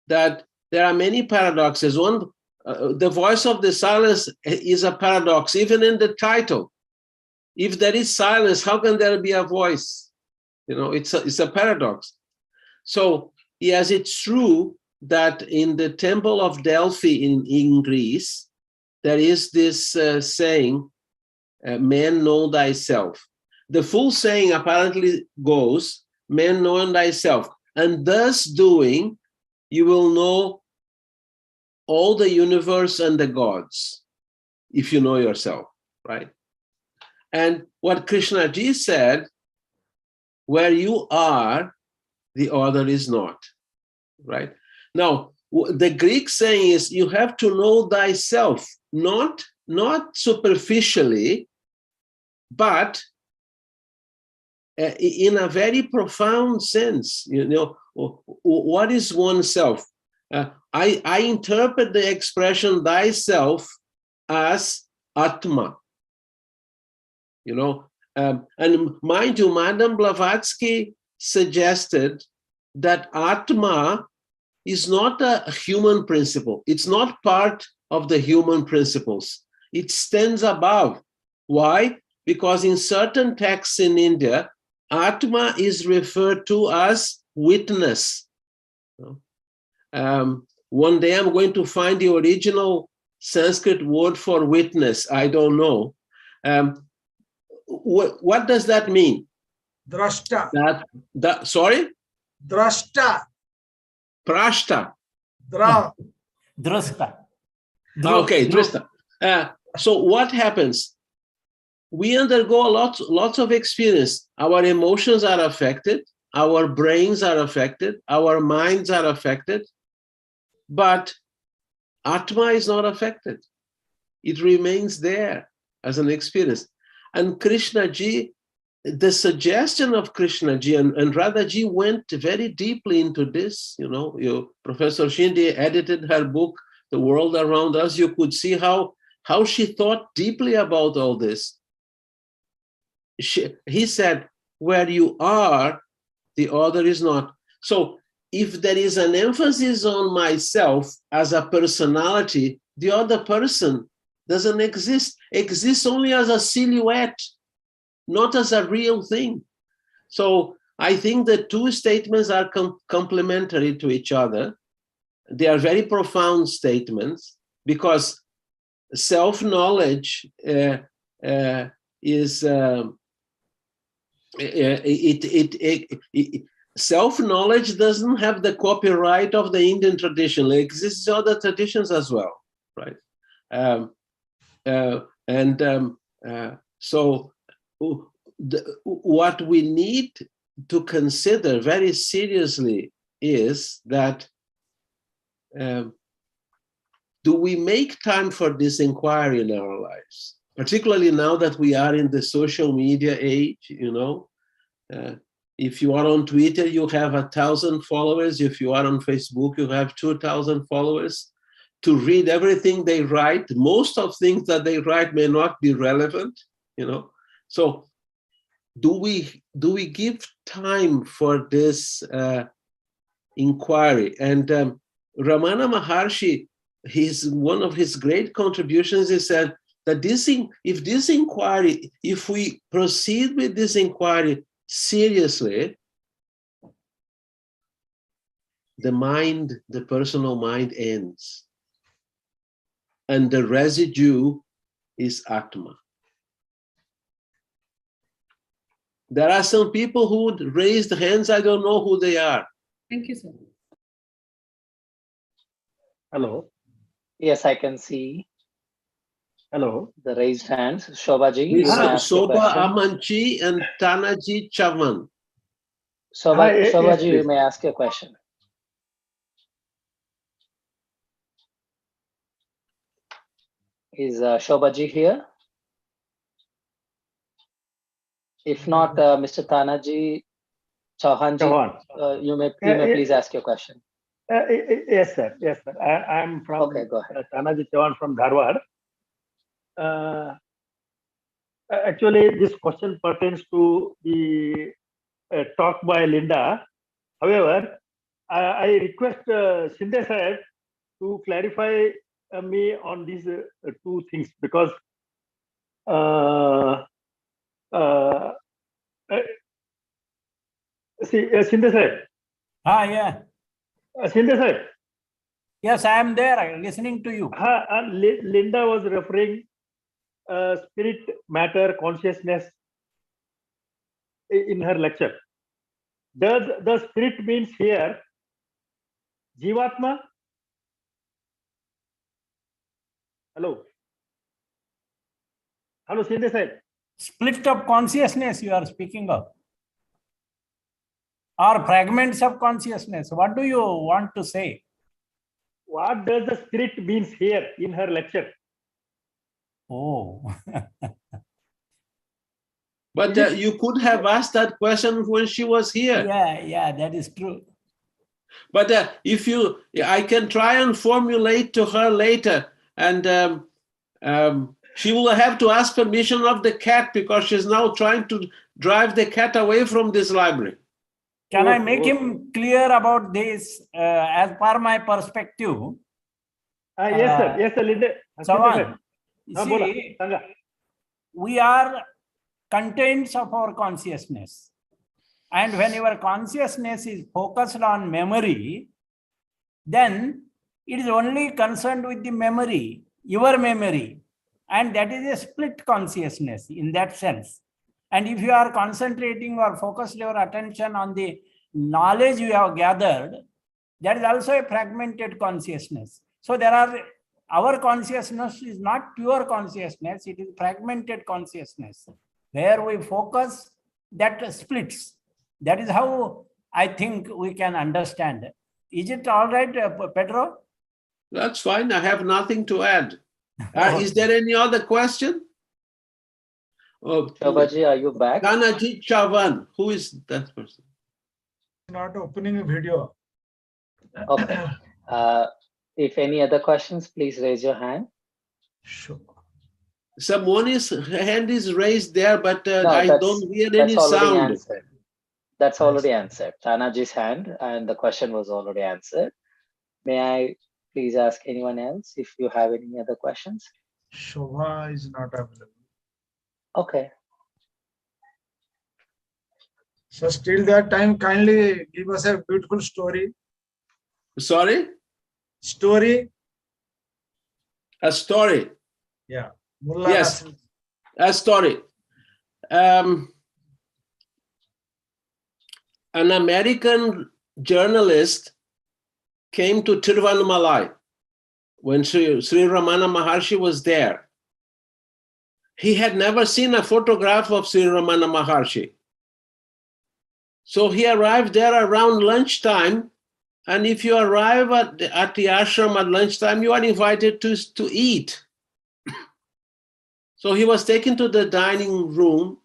S6: that there are many paradoxes. One, the voice of the silence is a paradox, even in the title. If there is silence, how can there be a voice? You know, it's a paradox. So, yes, it's true that in the Temple of Delphi in Greece, there is this saying, man, know thyself. The full saying apparently goes, man, know thyself. And thus doing, you will know all the universe and the gods, if you know yourself, right? And what Krishnaji said, where you are, the other is not, right? Now, the Greek saying is you have to know thyself, not superficially, but in a very profound sense. You know, what is oneself? I interpret the expression thyself as Atma. You know, and mind you, Madame Blavatsky suggested that Atma is not a human principle. It's not part of the human principles. It stands above. Why? Because in certain texts in India, Atma is referred to as witness. One day I'm going to find the original Sanskrit word for witness. I don't know. What does that mean?
S3: Drashta.
S6: Sorry?
S3: Drashta.
S6: Prashta.
S3: Dra.
S5: Drashta.
S6: Okay, drashta. So what happens? We undergo lots of experience. Our emotions are affected, our brains are affected, our minds are affected, but Atma is not affected. It remains there as an experience. And Krishna Ji, the suggestion of Krishna Ji, and Radha Ji went very deeply into this. Professor Shinde edited her book, The World Around Us. You could see how she thought deeply about all this. He said, where you are, the other is not. So if there is an emphasis on myself as a personality, the other person doesn't exist, exists only as a silhouette, not as a real thing. So I think the two statements are complementary to each other. They are very profound statements, because self-knowledge is self-knowledge doesn't have the copyright of the Indian tradition. It exists in other traditions as well, right? So what we need to consider very seriously is that do we make time for this inquiry in our lives? Particularly now that we are in the social media age, if you are on Twitter, you have 1,000 followers. If you are on Facebook, you have 2,000 followers. To read everything they write, most of things that they write may not be relevant, So do we give time for this inquiry? And Ramana Maharshi, one of his great contributions is said that if we proceed with this inquiry seriously, the personal mind ends. And the residue is Atma. There are some people who raised hands. I don't know who they are.
S4: Thank you, sir.
S2: Hello. Yes, I can see. Hello. The raised hands. Shobhaji.
S6: Shobha Amanchi and Tanaji Chavan.
S2: Shobhaji, you may ask your question. Is Shobhaji here? If not, Mr. Tanaji Chauhanji, you may please ask your question.
S7: Yes, sir. Yes, sir. I'm from Tanaji Chauhan from Dharwad. Actually, this question pertains to the talk by Linda. However, I request Shinde sir to clarify me on these two things, because Shinde sir.
S5: Yeah.
S7: Shinde sir.
S5: Yes, I am there. I'm listening to you.
S7: Linda was referring spirit, matter, consciousness in her lecture. Does the spirit means here Jivatma? Hello, Shinde sir.
S5: Split of consciousness you are speaking of, or fragments of consciousness. What do you want to say?
S7: What does the spirit means here in her lecture?
S5: Oh.
S6: But you could have asked that question when she was here.
S5: Yeah, that is true.
S6: But I can try and formulate to her later, and she will have to ask permission of the cat, because she's now trying to drive the cat away from this library.
S5: Can I make him clear about this as per my perspective?
S7: Yes, sir. Yes, sir. Linda.
S5: Sawan, see, we are contents of our consciousness. And when your consciousness is focused on memory, then it is only concerned with the memory, your memory. And that is a split consciousness in that sense. And if you are concentrating or focused your attention on the knowledge you have gathered, that is also a fragmented consciousness. So there are our consciousness is not pure consciousness, it is fragmented consciousness. Where we focus, that splits. That is how I think we can understand. Is it all right, Pedro?
S6: That's fine. I have nothing to add. Is there any other question? Oh,
S2: Shobhaji, are you back?
S6: Kanajit Chavan. Who is that person?
S3: Not opening a video.
S2: Okay. If any other questions, please raise your hand.
S3: Sure.
S6: Someone's hand is raised there, but
S2: No,
S6: I
S2: that's-
S6: don't hear
S2: That's
S6: any
S2: already
S6: sound.
S2: answered. That's already answered. Tanaji's hand, and the question was already answered. May I please ask anyone else if you have any other questions?
S3: Shobha is not available.
S2: Okay.
S3: So still that time, kindly give us a beautiful story.
S6: Sorry?
S3: Story.
S6: A story.
S3: Yeah. Mullah
S6: Yes.
S3: Nasir.
S6: A story. An American journalist came to Tiruvannamalai when Sri Ramana Maharshi was there. He had never seen a photograph of Sri Ramana Maharshi. So he arrived there around lunchtime, and if you arrive at the ashram at lunchtime, you are invited to eat. So he was taken to the dining room,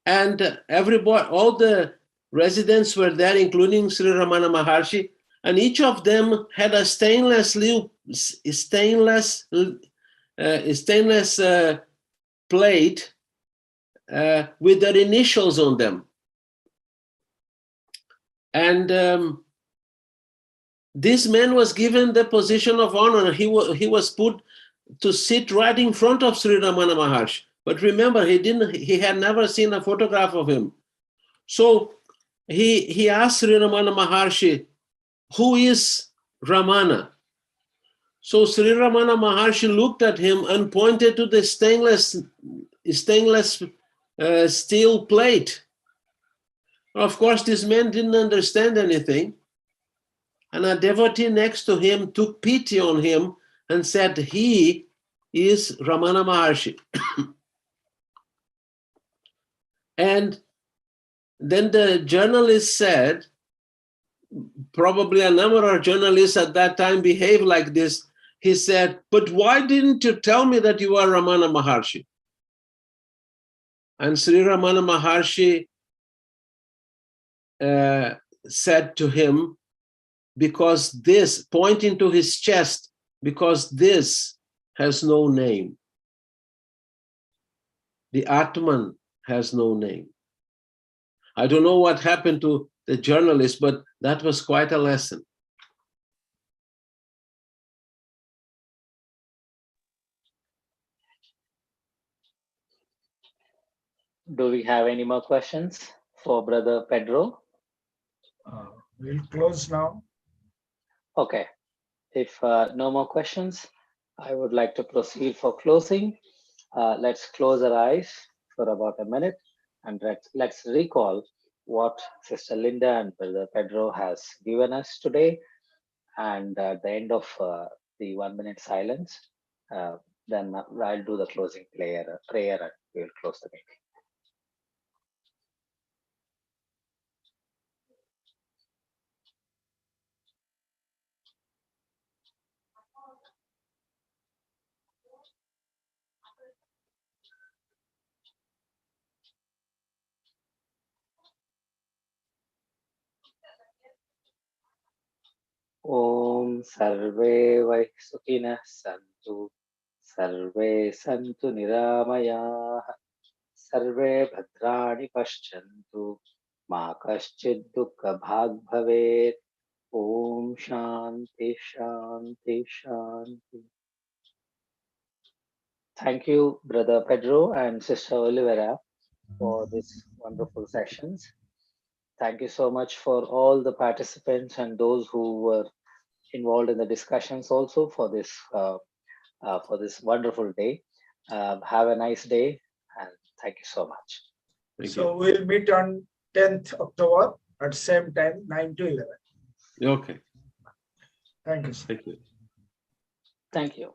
S6: and everybody, all the residents were there, including Sri Ramana Maharshi, and each of them had a stainless plate with their initials on them. And this man was given the position of honor. He was put to sit right in front of Sri Ramana Maharshi. But remember, he had never seen a photograph of him. So he asked Sri Ramana Maharshi, who is Ramana? So Sri Ramana Maharshi looked at him and pointed to the stainless steel plate. Of course, this man didn't understand anything. And a devotee next to him took pity on him and said, he is Ramana Maharshi. And then the journalist said, probably a number of journalists at that time behaved like this. He said, but why didn't you tell me that you are Ramana Maharshi? And Sri Ramana Maharshi said to him, because this, pointing to his chest, because this has no name. The Atman has no name. I don't know what happened to the journalist, but that was quite a lesson.
S2: Do we have any more questions for Brother Pedro?
S3: We'll close now.
S2: Okay. If no more questions, I would like to proceed for closing. Let's close our eyes for about a minute, and let's recall what Sister Linda and Brother Pedro has given us today. And at the end of the 1 minute silence, then I'll do the closing prayer and we'll close the meeting. Om Sarve Vai Sukhina Santu Sarve Santu Niramaya Sarve Bhadrani Paschantu Ma Kaschid Dukkha Bhag Bhavet. Om Shanti Shanti Shanti. Thank you, Brother Pedro and Sister Oliveira, for these wonderful sessions. Thank you so much for all the participants and those who were involved in the discussions also for this wonderful day. Have a nice day, and thank you so much.
S6: Thank
S3: So
S6: you.
S3: we'll meet on 10th October at same time, 9 to 11.
S6: Okay.
S3: Thank you, sir.
S6: Thank you.
S2: Thank you.